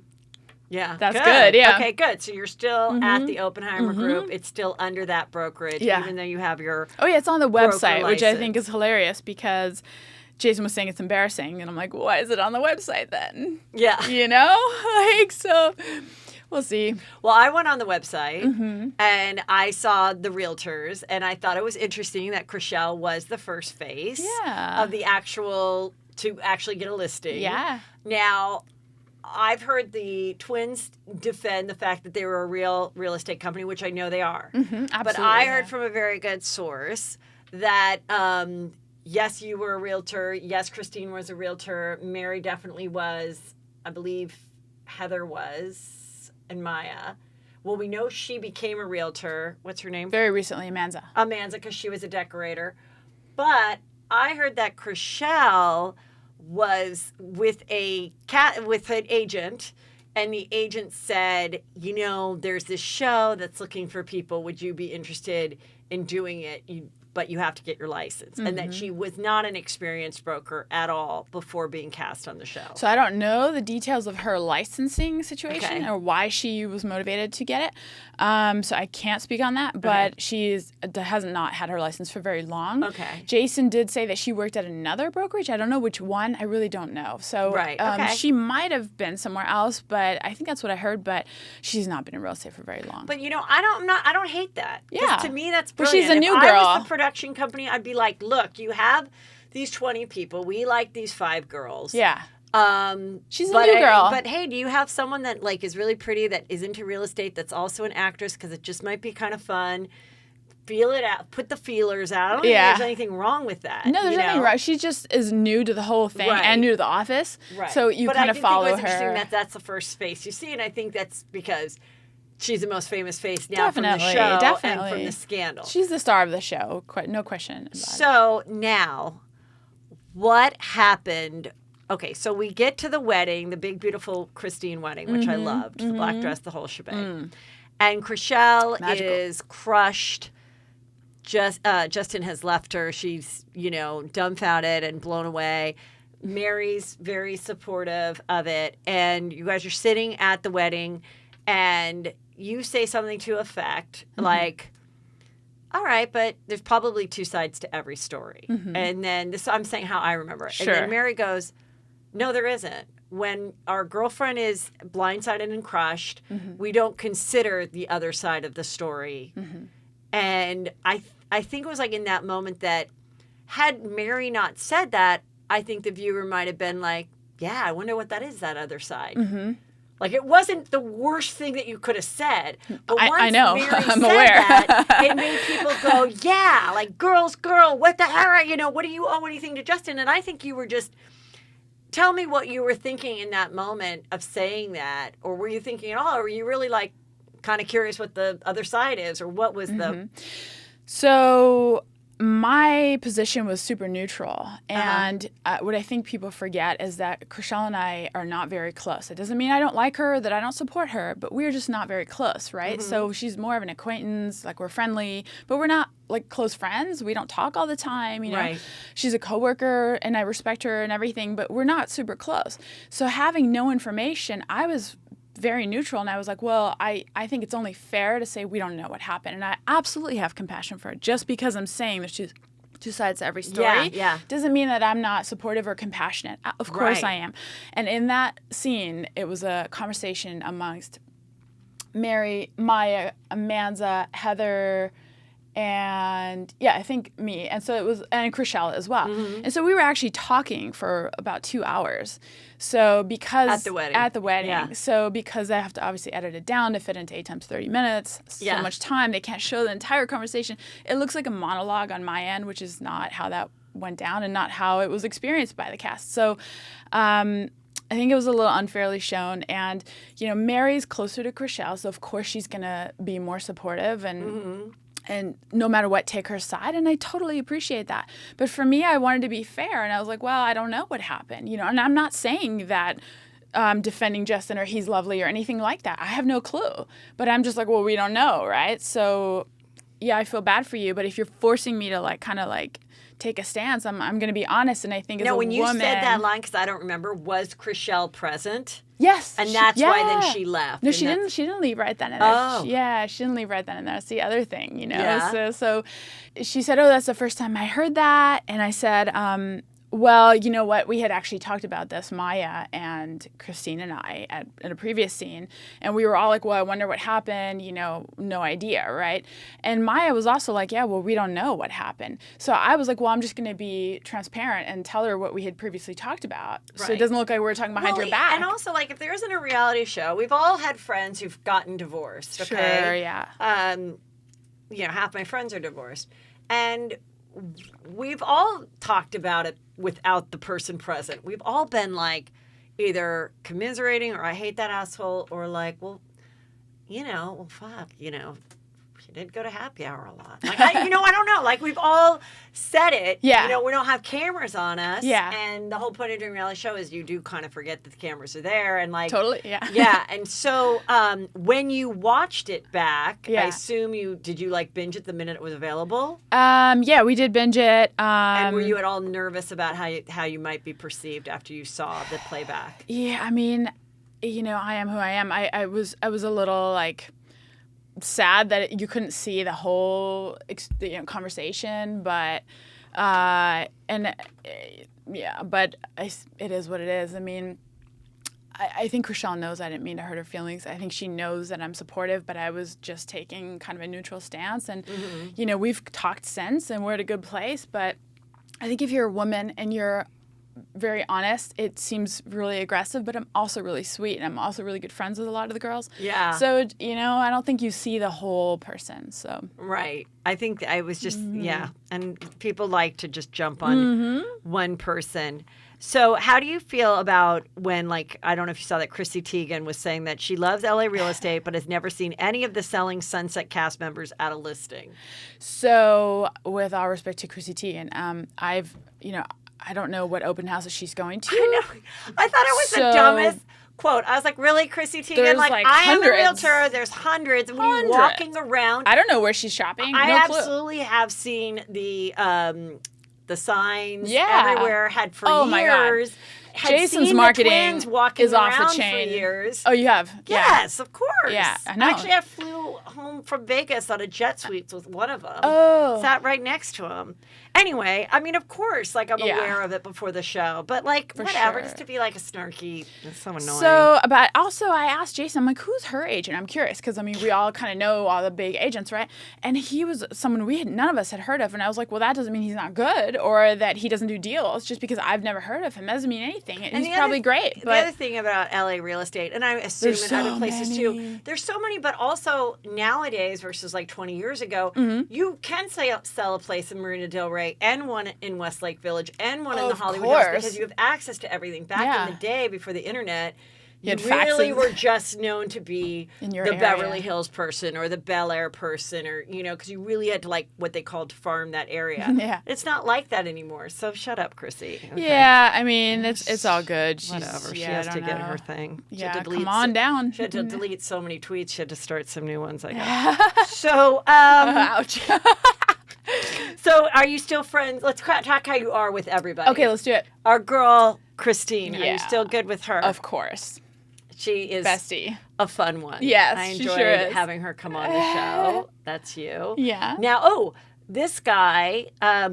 Yeah. that's good. Yeah. Okay, good. So you're still at the Oppenheimer Group. It's still under that brokerage, Yeah. even though you have your Oh, yeah, it's on the broker website, which I think license. is hilarious because Jason was saying it's embarrassing. And I'm like, why is it on the website then? Yeah. You know? Like, so we'll see. Well, I went on the website and I saw the realtors, and I thought it was interesting that Chriselle was the first face Yeah. of the to actually get a listing. Yeah. Now, I've heard the twins defend the fact that they were a real estate company, which I know they are. Absolutely. But I heard from a very good source that yes, you were a realtor. Yes, Christine was a realtor. Mary definitely was. I believe Heather was, and Maya. Well, we know she became a realtor. What's her name? Very recently, Amanda. Amanda, because she was a decorator. But I heard that Chriselle was with an agent, and the agent said, there's this show that's looking for people. Would you be interested in doing it? But you have to get your license. And that she was not an experienced broker at all before being cast on the show. So I don't know the details of her licensing situation Okay. or why she was motivated to get it. So I can't speak on that, but she has not had her license for very long. Okay. Jason did say that she worked at another brokerage. I don't know which one. I really don't know. So Right. Okay. she might have been somewhere else, but I think that's what I heard. But she's not been in real estate for very long. But I don't hate that. 'Cause Yeah. to me, that's But brilliant. she's a new If I was girl. the production company, I'd be like, look, you have these 20 people. We like these 5 girls. Yeah. She's a But new girl. But hey, do you have someone that is really pretty that is into real estate that's also an actress, because it just might be kind of fun? Feel it out. Put the feelers out. I don't think there's anything wrong with that. No, there's nothing wrong. She just is new to the whole thing Right. and new to the office. Right. So you but kind I of did follow think it was interesting her. that that's the first face you see, and I think that's because she's the most famous face now from the Definitely, show and definitely. from the scandal. She's the star of the show, no question about it. So now, what happened? Okay, so we get to the wedding, the big, beautiful Christine wedding, which I loved, the black dress, the whole shebang. And Chriselle Magical. is crushed. Justin has left her. She's, dumbfounded and blown away. Mary's very supportive of it. And you guys are sitting at the wedding, and you say something to effect like, all right, but there's probably 2 sides to every story. And then I'm saying how I remember it. Sure. And then Mary goes, no, there isn't. When our girlfriend is blindsided and crushed, we don't consider the other side of the story. And I think it was in that moment that had Mary not said that, I think the viewer might have been like, yeah, I wonder what that is, that other side. It wasn't the worst thing that you could have said. But once I know. Mary I'm said aware. that, it made people go, yeah, girl, what the hell, what do you owe anything to Justin? And I think you were just, tell me what you were thinking in that moment of saying that. Or were you thinking at all? Or were you really kind of curious what the other side is? Or what was the... So my position was super neutral. And what I think people forget is that Chriselle and I are not very close. It doesn't mean I don't like her, that I don't support her, but we're just not very close, right? So she's more of an acquaintance, we're friendly, but we're not close friends. We don't talk all the time, Right. She's a coworker and I respect her and everything, but we're not super close. So having no information, I was very neutral, and I was like, well, I think it's only fair to say we don't know what happened, and I absolutely have compassion for it. Just because I'm saying there's two sides to every story doesn't mean that I'm not supportive or compassionate. Of course I am. And in that scene, it was a conversation amongst Mary, Maya, Amanda, Heather, and I think me. And so it was, and Chriselle as well. And so we were actually talking for about 2 hours. So because At the wedding. Yeah. So because I have to obviously edit it down to fit into 8 times 30 minutes, so much time, they can't show the entire conversation. It looks like a monologue on my end, which is not how that went down and not how it was experienced by the cast. So I think it was a little unfairly shown. And, Mary's closer to Chriselle, so of course she's going to be more supportive and no matter what, take her side. And I totally appreciate that. But for me, I wanted to be fair. And I was like, well, I don't know what happened. And I'm not saying that defending Justin or he's lovely or anything like that. I have no clue. But I'm just like, well, we don't know, right? So, I feel bad for you. But if you're forcing me to take a stance. I'm going to be honest. And I think as a woman. When you said that line, because I don't remember, was Chrishell present? Yes. And that's why then she left. No, she didn't leave right then and there. Oh. She didn't leave right then and there. That's the other thing, Yeah. So she said, oh, that's the first time I heard that. And I said, well, you know what? We had actually talked about this, Maya and Christine and I, in a previous scene. And we were all like, well, I wonder what happened. No idea, right? And Maya was also like, yeah, well, we don't know what happened. So I was like, well, I'm just going to be transparent and tell her what we had previously talked about. Right. So it doesn't look like we're talking behind her back. And also, like, if there isn't a reality show, we've all had friends who've gotten divorced, okay? Sure, yeah. Half my friends are divorced. And we've all talked about it without the person present. We've all been like either commiserating or I hate that asshole or like, well, fuck, she did go to happy hour a lot. Like, I don't know. Like, we've all said it. Yeah. We don't have cameras on us. Yeah. And the whole point of doing a reality show is you do kind of forget that the cameras are there. And like. Totally, yeah. Yeah. And so when you watched it back, yeah. I assume did you like binge it the minute it was available? Yeah, we did binge it. And were you at all nervous about how you might be perceived after you saw the playback? Yeah, I mean, I am who I am. I was a little like sad that you couldn't see the whole conversation, but but it is what it is. I mean, I think Chrishell knows I didn't mean to hurt her feelings. I think she knows that I'm supportive, but I was just taking kind of a neutral stance. And we've talked since, and we're at a good place. But I think if you're a woman and you're very honest, it seems really aggressive, but I'm also really sweet, and I'm also really good friends with a lot of the girls. Yeah. So, I don't think you see the whole person, so. Right. I think I was just, and people like to just jump on one person. So how do you feel about when, like, I don't know if you saw that Chrissy Teigen was saying that she loves LA real estate, but has never seen any of the Selling Sunset cast members at a listing? So with all respect to Chrissy Teigen, I don't know what open houses she's going to. I know. I thought it was the dumbest quote. I was like, really, Chrissy Teigen? There's like I am a realtor. There's hundreds. And when you're walking around. I don't know where she's shopping. I No clue. absolutely have seen the signs everywhere. Had for years. My God. Jason's seen marketing the walking is off the around chain. For years. Oh, you have? Yes, of course. Yeah, I know. Actually, I flew home from Vegas on a jet suite with one of them. Oh. Sat right next to him. Anyway, I mean, of course, like, I'm aware of it before the show. But, like, whatever, sure. just to be, like, a snarky, it's so annoying. So, but also I asked Jason, I'm like, who's her agent? I'm curious, because, I mean, we all kind of know all the big agents, right? And he was someone none of us had heard of. And I was like, well, that doesn't mean he's not good or that he doesn't do deals. Just because I've never heard of him doesn't mean anything. And he's probably great. But the other thing about LA real estate, and I assume in other places too, there's so many, but also nowadays versus like 20 years ago, you can sell a place in Marina Del Rey and one in Westlake Village and one in the Hollywood Hills because you have access to everything. Back in the day before the internet, you really were just known to be the area. Beverly Hills person or the Bel Air person, or because you really had to like what they called farm that area. Yeah, it's not like that anymore. So shut up, Chrissy. Okay. Yeah, I mean it's all good. Whatever. She has to get her thing. She Yeah, had to delete come on down. She had to delete so many tweets. She had to start some new ones. I guess. So, ouch. So, are you still friends? Let's talk how you are with everybody. Okay, let's do it. Our girl Christine. Yeah. Are you still good with her? Of course. She is bestie. A fun one. Yes, I she enjoyed sure is. having her come on the show. That's you. Yeah. Now, this guy,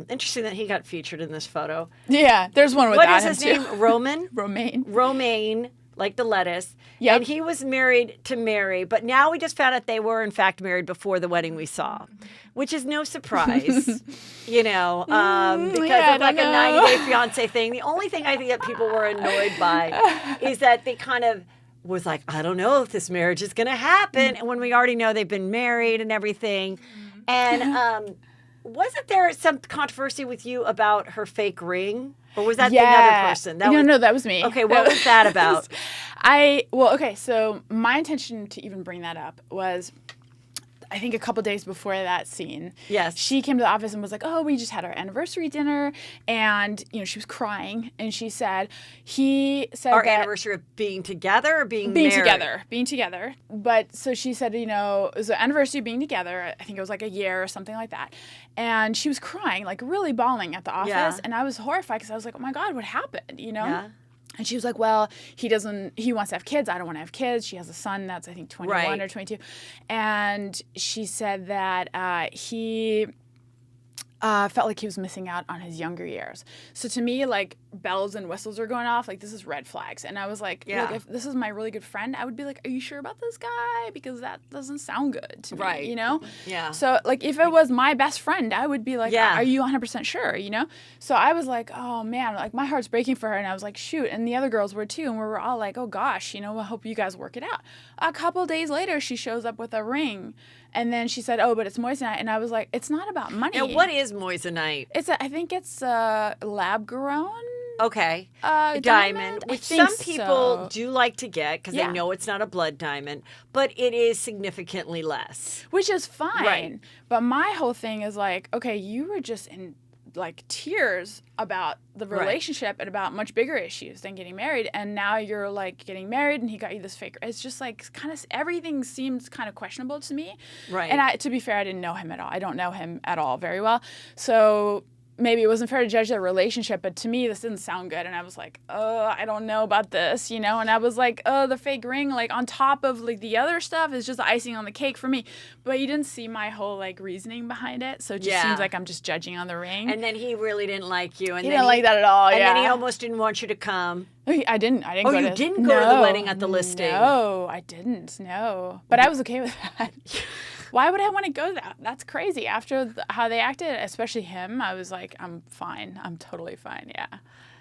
interesting that he got featured in this photo. Yeah, there's one without him, What is his name? Roman? Romaine, like the lettuce. Yep. And he was married to Mary, but now we just found out they were, in fact, married before the wedding we saw, which is no surprise, because of like a 90-day fiance thing. The only thing I think that people were annoyed by is that they kind of was like, I don't know if this marriage is going to happen. And when we already know they've been married and everything. And wasn't there some controversy with you about her fake ring? Or was that another person? No, that was me. Okay, what was that about? So my intention to even bring that up was I think a couple days before that scene, Yes. she came to the office and was like, "Oh, we just had our anniversary dinner," and she was crying, and she said he said Our that anniversary of being together or being being married? together. But so she said, it was the anniversary of being together. I think it was like a year or something like that, and she was crying, like really bawling at the office, Yeah. and I was horrified because I was like, "Oh my God, what happened?" Yeah. And she was like, well, he wants to have kids. I don't want to have kids. She has a son that's, I think, 21 Right. or 22. And she said that he felt like he was missing out on his younger years. So to me, like, bells and whistles are going off. Like, this is red flags. And I was like, Yeah. look, if this is my really good friend, I would be like, are you sure about this guy? Because that doesn't sound good to me, Right. Yeah. So, like, if it was my best friend, I would be like, Yeah. are you 100% sure, So I was like, oh, man, like, my heart's breaking for her. And I was like, shoot. And the other girls were too. And we were all like, oh, gosh, I hope you guys work it out. A couple days later, she shows up with a ring. And then she said, oh, but it's moissanite. And I was like, it's not about money. Now, what is moissanite? I think it's lab grown. Okay. Diamond, I which think some people so. do like to get because Yeah. they know it's not a blood diamond, but it is significantly less. Which is fine. Right. But my whole thing is like, okay, you were just in like tears about the Right. relationship and about much bigger issues than getting married, and now you're like getting married and he got you this fake. It's just like kind of everything seems kind of questionable to me. Right. And to be fair, I didn't know him at all. I don't know him at all very well. So maybe it wasn't fair to judge their relationship, but to me, this didn't sound good. And I was like, I don't know about this, And I was like, the fake ring, like on top of like the other stuff is just icing on the cake for me. But you didn't see my whole like reasoning behind it. So it just seems like I'm just judging on the ring. And then he really didn't like you. And he then didn't like that at all, And yeah. then he almost didn't want you to come. I didn't Oh, go you to didn't go to the wedding at the listing. No, I didn't. No. But I was okay with that. Why would I want to go to that? That's crazy. After how they acted, especially him, I was like, I'm fine. I'm totally fine. Yeah.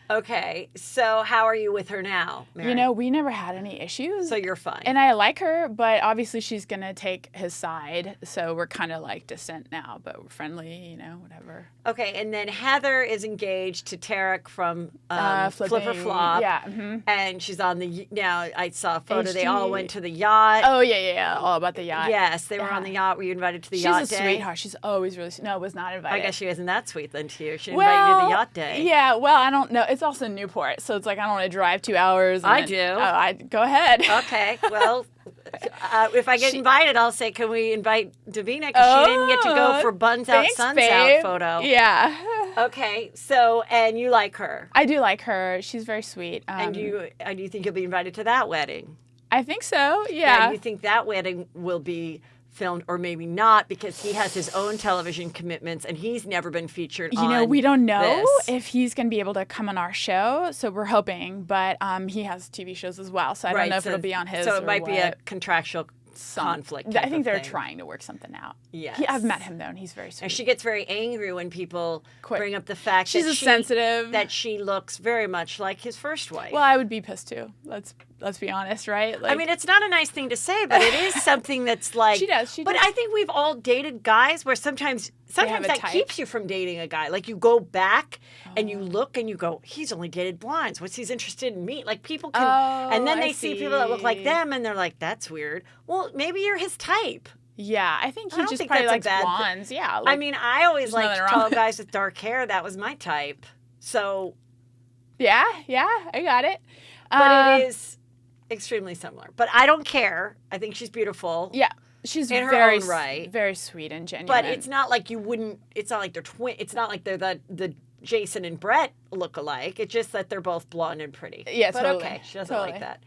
Okay. So how are you with her now, Mary? We never had any issues. So you're fine. And I like her, but obviously she's going to take his side. So we're kind of like distant now, but we're friendly, whatever. Okay. And then Heather is engaged to Tarek from Flipper Flipping. Flop. Yeah. Mm-hmm. And she's on now I saw a photo. They HG. all went to the yacht. Oh, yeah. All about the yacht. Yes, they were Yeah. on the yacht. Were you invited to the She's yacht a day? sweetheart. She's always really sweet. No, was not invited. I guess she isn't that sweet then to you. She invited you to the yacht day. Yeah, well, I don't know. It's also Newport, so it's like I don't want to drive 2 hours. I do. I go ahead. Okay, well, if I get invited, I'll say, can we invite Davina? Because she didn't get to go for buns out, Thanks, suns babe. out photo. Yeah. Okay, so, and you like her. I do like her. She's very sweet. And do you think you'll be invited to that wedding? I think so, yeah. And you think that wedding will be filmed or maybe not because he has his own television commitments and he's never been featured on we don't know this. if he's going to be able to come on our show, so we're hoping, but he has TV shows as well, so I don't know if it'll be on his So it or might be a what. contractual conflict. I think they're thing. trying to work something out. Yes. I've met him, though, and he's very sweet. And she gets very angry when people bring up the fact She's that sensitive. that she looks very much like his first wife. Well, I would be pissed, too. Let's be honest, right? Like, I mean, it's not a nice thing to say, but it is something that's like. She does. But I think we've all dated guys where sometimes have a that type. keeps you from dating a guy. Like you go back and you look and you go, he's only dated blondes. What's he's interested in me? Like people can, and then I they see people that look like see. them and they're like, that's weird. Well, maybe you're his type. Yeah, I think I he don't just think probably that's a likes bad thing. blondes. Yeah. I mean, I always there's liked nothing tall wrong. guys with dark hair. That was my type. So, yeah, I got it. but it is extremely similar. But I don't care. I think she's beautiful. Yeah, she's in her very, own right. very sweet and genuine. But it's not like you wouldn't. It's not like they're twin. It's not like they're the Jason and Brett look alike. It's just that they're both blonde and pretty. Yeah, but totally. okay, she doesn't Totally. like that.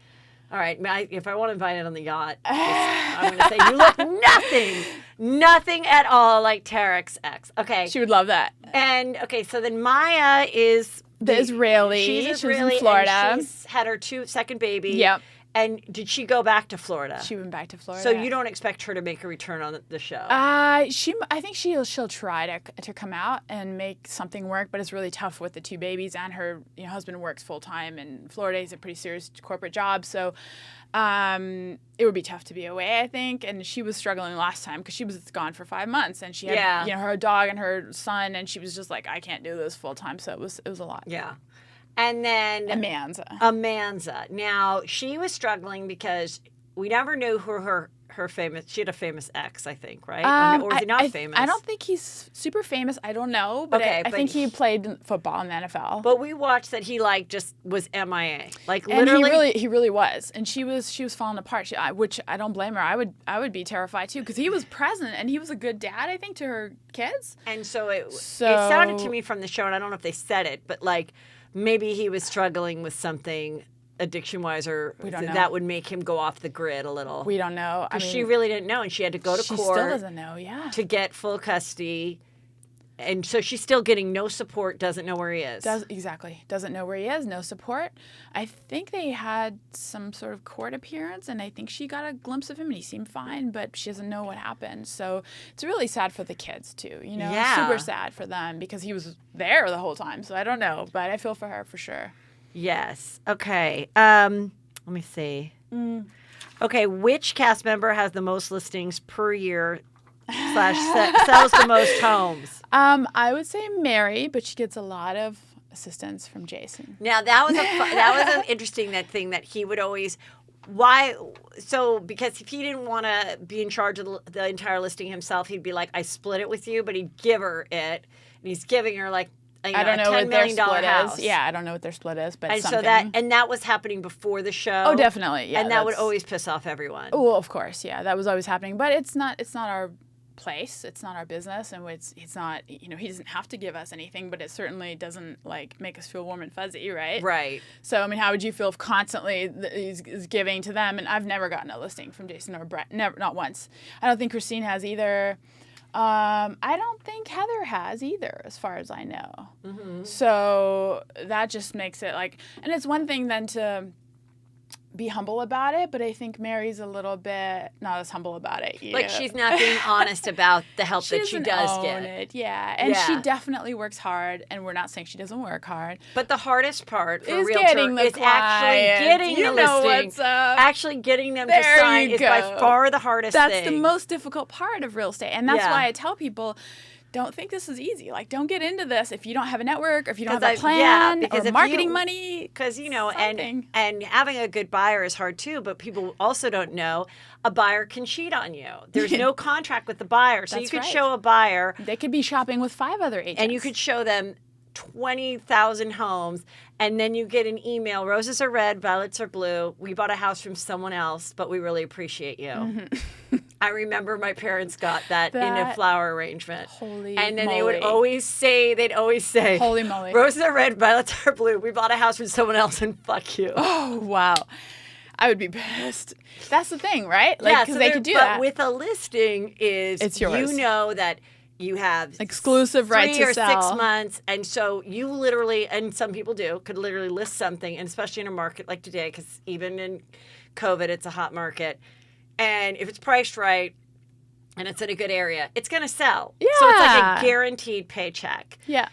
All right, if I want to invite it on the yacht, I'm going to say you look nothing at all like Tarek's ex. Okay. She would love that. And okay, so then Maya is The Israeli. She's She was Israeli, in Florida. And she's had her second baby. Yep. And did she go back to Florida? She went back to Florida. So you don't expect her to make a return on the show? I think she'll try to come out and make something work, but it's really tough with the two babies, and her husband works full time in Florida. He's a pretty serious corporate job, so it would be tough to be away, I think. And she was struggling last time because she was gone for 5 months, and she had her dog and her son, and she was just like, I can't do this full time. So it was a lot. Yeah. And then Amanza. Now, she was struggling because we never knew who her she had a famous ex, I think, right? Or is he not famous? I don't think he's super famous. I don't know, but Okay, I think he played football in the NFL. But we watched that he like just was MIA, like And literally. he really was, and she was falling apart. Which I don't blame her. I would be terrified too, because he was present and he was a good dad, I think, to her kids. And so it sounded to me from the show, and I don't know if they said it, but like maybe he was struggling with something addiction-wise, or that would make him go off the grid a little. We don't know. Because she really didn't know, and she had to go to court. She still doesn't know, yeah. To get full custody. And so she's still getting no support, doesn't know where he is. Exactly. Doesn't know where he is, no support. I think they had some sort of court appearance, and I think she got a glimpse of him, and he seemed fine, but she doesn't know what happened. So it's really sad for the kids, too. You know, super sad for them, because he was there the whole time. So I don't know, but I feel for her for sure. Yes. Okay. Let me see. Okay, which cast member has the most listings per year / sells the most homes? I would say Mary, but she gets a lot of assistance from Jason. Now that was an interesting thing that he would always. Why? So because if he didn't want to be in charge of the entire listing himself, he'd be like, I split it with you, but he'd give her it, and he's giving her like. I don't know what their split is. Yeah, I don't know what their split is, but something. So that was happening before the show. Oh, definitely. Yeah, and that would always piss off everyone. Oh, of course. Yeah, that was always happening, but it's not our place. It's not our business, and it's not. You know, he doesn't have to give us anything, but it certainly doesn't like make us feel warm and fuzzy, right? Right. So I mean, how would you feel if constantly he's giving to them? And I've never gotten a listing from Jason or Brett. Never, not once. I don't think Christine has either. I don't think Heather has either, as far as I know. Mm-hmm. So that just makes it like, and it's one thing then to be humble about it, but I think Mary's a little bit not as humble about it. Like she's not being honest about the help that she does get. It. Yeah, and she definitely works hard, and we're not saying she doesn't work hard. But the hardest part for a realtor is actually getting the listing. What's up. Actually getting them to sign is by far the hardest thing. That's the most difficult part of real estate, and that's why I tell people, don't think this is easy. Like, don't get into this if you don't have a network, or if you don't have a plan, or marketing money. Because, you know, and having a good buyer is hard too, but people also don't know a buyer can cheat on you. There's no contract with the buyer. So you could show a buyer. They could be shopping with 5 other agents. And you could show them 20,000 homes, and then you get an email, roses are red, violets are blue. We bought a house from someone else, but we really appreciate you. Mm-hmm. I remember my parents got that in a flower arrangement. Holy And then moly. they'd always say, holy moly. Roses are red, violets are blue. We bought a house from someone else, and fuck you. Oh, wow. I would be pissed. That's the thing, right? Like, because they could do that. But with a listing it's yours. You know that you have exclusive right to sell. 3 or 6 months, and so you literally, and some people could literally list something, and especially in a market like today, because even in COVID, it's a hot market, and if it's priced right and it's in a good area, it's going to sell. Yeah. So it's like a guaranteed paycheck. Yeah.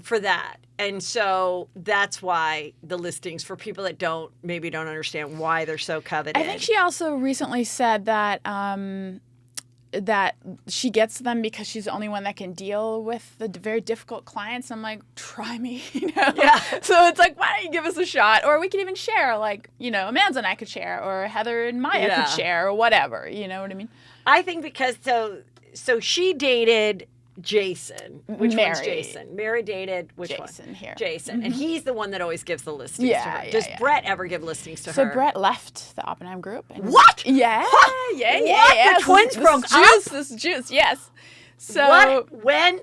For that. And so that's why the listings, for people that maybe don't understand why they're so coveted. I think she also recently said that that she gets them because she's the only one that can deal with the very difficult clients. I'm like, try me, you know? Yeah. So it's like, why don't you give us a shot? Or we could even share, like, you know, Amanda and I could share, or Heather and Maya could share, or whatever. You know what I mean? I think because, so she dated Jason. Which one's Jason? Mary dated which one? Jason here. Jason. Mm-hmm. And he's the one that always gives the listings to her. Does Brett ever give listings to her? So Brett left the Oppenheim Group. And what? Yeah. What? Yeah. The twins broke up? This juice, yes. So what? When?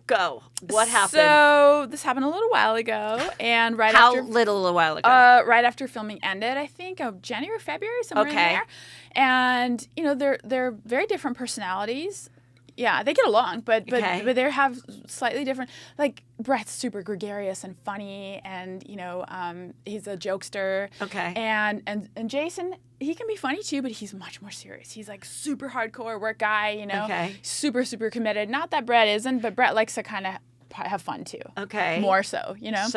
Go. What happened? So this happened a little while ago, and How little a while ago? Right after filming ended, I think, of January, February, somewhere in there. And you know, they're very different personalities. Yeah, they get along, but they have slightly different. Like Brett's super gregarious and funny, and you know, he's a jokester. Okay. And Jason, he can be funny too, but he's much more serious. He's like super hardcore work guy, you know. Okay. Super committed. Not that Brett isn't, but Brett likes to kind of have fun too. Okay. More so, you know.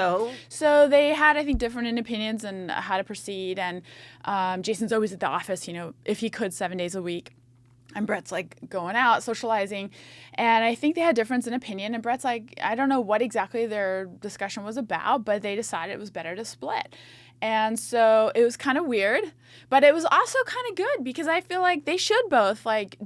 So they had, I think, different opinions on how to proceed, and Jason's always at the office, you know, if he could 7 days a week. And Brett's like going out, socializing. And I think they had difference in opinion. And Brett's like, I don't know what exactly their discussion was about, but they decided it was better to split. And so it was kind of weird, but it was also kind of good because I feel like they should both like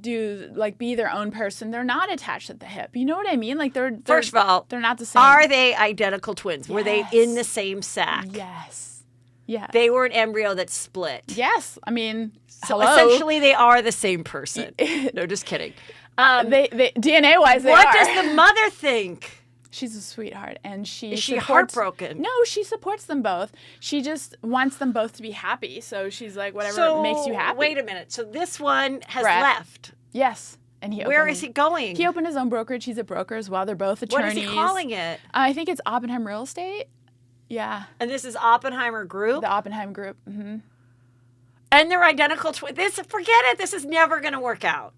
be their own person. They're not attached at the hip. You know what I mean? Like they're First of all, they're not the same. Are they identical twins? Were they Yes. in the same sack? Yes. Yeah. They were an embryo that split. Yes. I mean, So hello. essentially, they are the same person. No, just kidding. They DNA wise, they What are. does the mother think? She's a sweetheart, and Is she supports- heartbroken? No, she supports them both. She just wants them both to be happy. So she's like, whatever makes you happy. Wait a minute. So this one has Brett. left. Yes, and Where is he going? He opened his own brokerage. He's a broker as well. They're both What attorneys. is he calling it? I think it's Oppenheim Real Estate. Yeah, And this is Oppenheimer Group? the Oppenheim Group. Hmm. And they're identical twins. Forget it. This is never going to work out.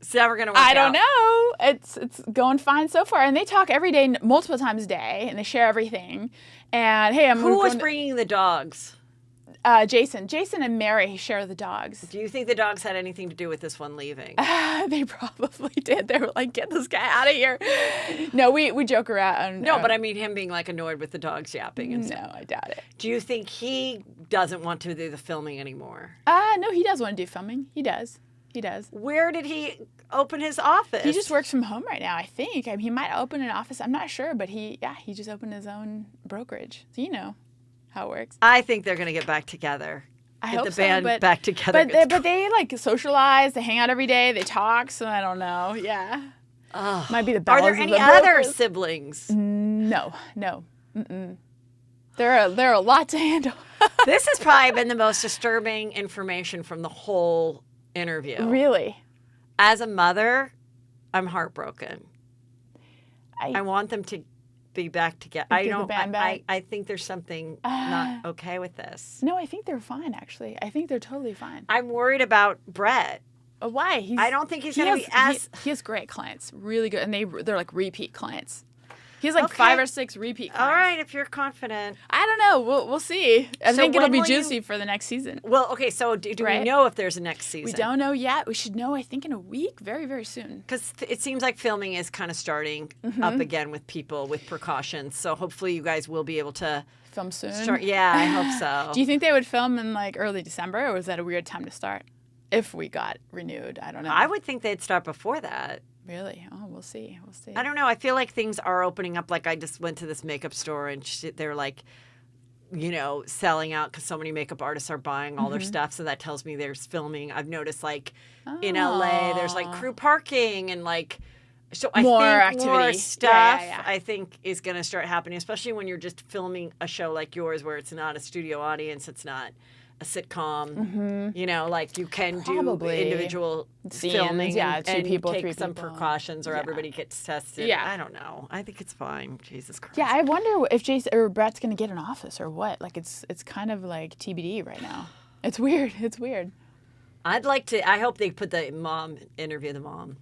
It's never going to work out. I don't know. It's going fine so far, and they talk every day, multiple times a day, and they share everything. And hey, Who was bringing the dogs? Jason and Mary share the dogs. Do you think the dogs had anything to do with this one leaving? They probably did. They were like, "Get this guy out of here." No, we joke around. No, but I mean him being like annoyed with the dogs yapping and stuff. No, I doubt it. Do you think he doesn't want to do the filming anymore? No, he does want to do filming. He does. Where did he open his office? He just works from home right now, I think. I mean, he might open an office. I'm not sure, but he just opened his own brokerage. So you know how it works. I think they're going to get back together. I Get hope the so, band but- back together. But they like socialize. They hang out every day. They talk. So I don't know. Yeah, Ugh. might be the Are bells there of any the other brokers. siblings? No. Mm-mm. There are a lot to handle. This has probably been the most disturbing information from the whole interview. Really. As a mother, I'm heartbroken. I I want them to be back together. Get the band back? I think there's something not okay with this. no, I think they're fine. Actually, I think they're totally fine. I'm worried about Brett. Why? I don't think he's he going to has- be as. He has great clients, really good, and they're like repeat clients. He has like Okay. 5 or 6 repeat clients. All right, if you're confident. I don't know. We'll see. I So think it'll when be will you- juicy for the next season. Well, okay, so do we Right? know if there's a next season? We don't know yet. We should know, I think, in a week, very, very soon. Because it seems like filming is kind of starting up again with people with precautions. So hopefully you guys will be able to Film soon. start. Yeah, I hope so. Do you think they would film in like early December, or was that a weird time to start? If we got renewed, I don't know. I would think they'd start before that. Really? Oh, we'll see. We'll see. I don't know. I feel like things are opening up. Like I just went to this makeup store and they're like, selling out because so many makeup artists are buying all their stuff. So that tells me there's filming. I've noticed like in LA, there's like crew parking and like, so I More think more activity. stuff Yeah. I think is going to start happening, especially when you're just filming a show like yours where it's not a studio audience. It's not a sitcom, like you can do Probably. individual Scenes, filming yeah, and, 2 and people, take 3 some people. precautions or Yeah. everybody gets tested. Yeah. I don't know. I think it's fine. Jesus Christ. Yeah, I wonder if Jason or Brett's gonna get an office or what. Like it's kind of like TBD right now. It's weird. It's weird. I'd like to. I hope they put the mom interview the mom.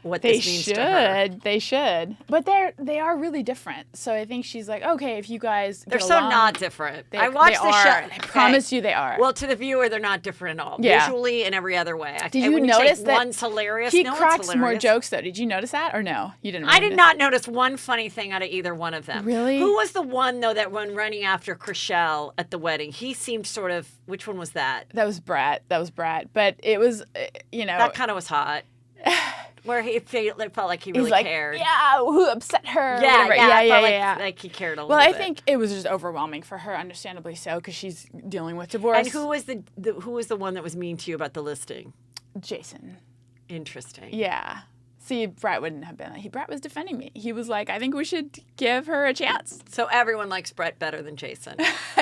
What They this means to her. should. They should. But they are really different. So I think she's like, okay, if you guys They're get so along, not different. They, I watched they the are. show. I promise you, they are. Well, to the viewer, they're not different at all. Yeah. Visually and every other way. Did And you when notice say that one's hilarious? he no one's cracks more hilarious. jokes though? Did you notice that or no? You didn't. I really did know. not notice one funny thing out of either one of them. Really? Who was the one though that when running after Chriselle at the wedding? He seemed sort of. Which one was that? That was Brett. But it was, That kind of was hot. Where it felt like he really he's like, cared. yeah, who upset her? Yeah, whatever. yeah, I felt yeah. like he cared a little Well, bit. I think it was just overwhelming for her, understandably so, because she's dealing with divorce. And who was the one that was mean to you about the listing? Jason. Interesting. Yeah. See, Brett wouldn't have been. Brett was defending me. He was like, I think we should give her a chance. So everyone likes Brett better than Jason.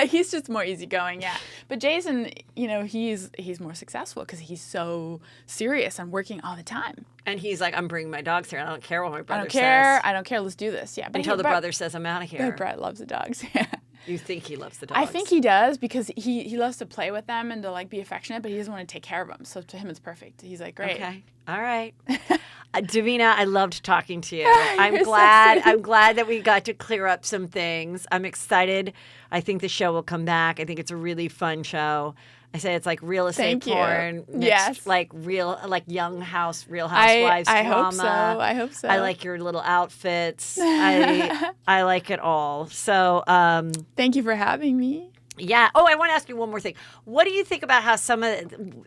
He's just more easygoing, yeah. But Jason, he's more successful because he's so serious and working all the time. And he's like, I'm bringing my dogs here. I don't care what my brother I don't care. says. I don't care. Let's do this. Yeah. But Until the Brett, brother says, I'm out of here. But Brett loves the dogs. You think he loves the dogs? I think he does because he loves to play with them and to like be affectionate, but he doesn't want to take care of them. So to him, it's perfect. He's like, great. Okay. All right. Davina, I loved talking to you. You're I'm so glad. sweet. I'm glad that we got to clear up some things. I'm excited. I think the show will come back. I think it's a really fun show. I say it's like real estate Thank you. porn, mixed, Yes. like real, like Young Real Housewives I drama. hope so. I hope so. I like your little outfits. I like it all. So Thank you for having me. Yeah. Oh, I want to ask you one more thing. What do you think about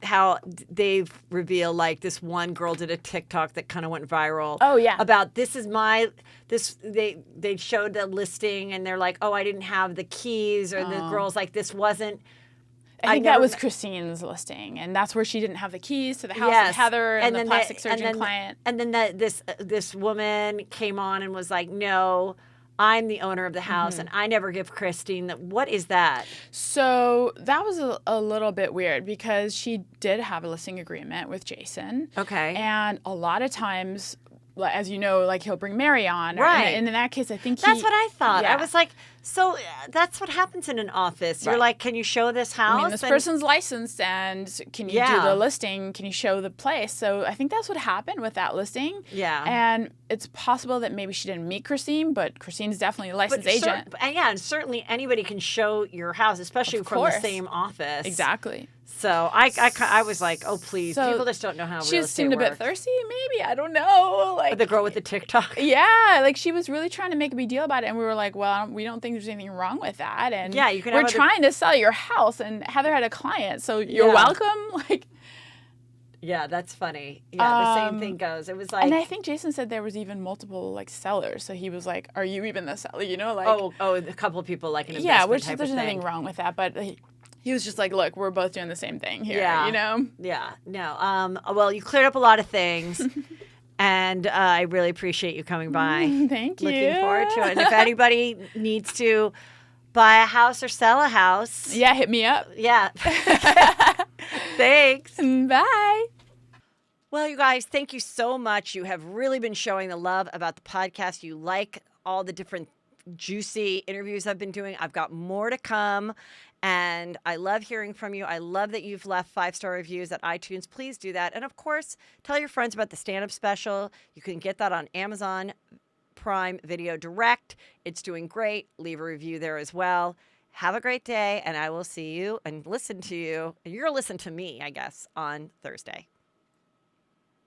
how they've revealed, like, this one girl did a TikTok that kind of went viral? Oh, yeah. About they showed the listing and they're like, oh, I didn't have the keys, or the girl's like, this wasn't. I think that was Christine's listing, and that's where she didn't have the keys to the house Yes. of Heather and the then plastic surgeon client. And then this woman came on and was like, no, I'm the owner of the house and I never give Christine that. What is that? So that was a little bit weird because she did have a listing agreement with Jason. Okay. And a lot of times, as you know, like he'll bring Mary on. Right. And in that case, I think that's what I thought. Yeah. I was like, so that's what happens in an office. You're Right. like, can you show this house? I mean, this person's licensed, and can you do the listing? Can you show the place? So I think that's what happened with that listing. Yeah. And it's possible that maybe she didn't meet Christine, but Christine's definitely a licensed agent. And certainly anybody can show your house, especially from the same office. Exactly. So I was like, oh, please. So people just don't know how real estate she seemed a works. bit thirsty, maybe. I don't know. Like The girl with the TikTok. Yeah, like she was really trying to make a big deal about it, and we were like, well, we don't think there's anything wrong with that. And yeah, you can we're trying to sell your house, and Heather had a client, so you're welcome. Like, yeah, that's funny. Yeah, the same thing goes. It was like, and I think Jason said there was even multiple like sellers, so he was like, "Are you even the seller?" You know, like a couple of people like an investment which type there's of nothing thing. wong with that, but he was just like, "Look, we're both doing the same thing here." Yeah. You know? Yeah. No. Well, you cleared up a lot of things. And I really appreciate you coming by. Thank you. Looking forward to it. And if anybody needs to buy a house or sell a house. Yeah, hit me up. Yeah. Thanks. Bye. Well, you guys, thank you so much. You have really been showing the love about the podcast. You like all the different juicy interviews I've been doing. I've got more to come. And I love hearing from you. I love that you've left 5-star reviews at iTunes. Please do that. And of course, tell your friends about the stand-up special. You can get that on Amazon Prime Video Direct. It's doing great. Leave a review there as well. Have a great day, and I will see you and listen to you. You're going to listen to me, I guess, on Thursday.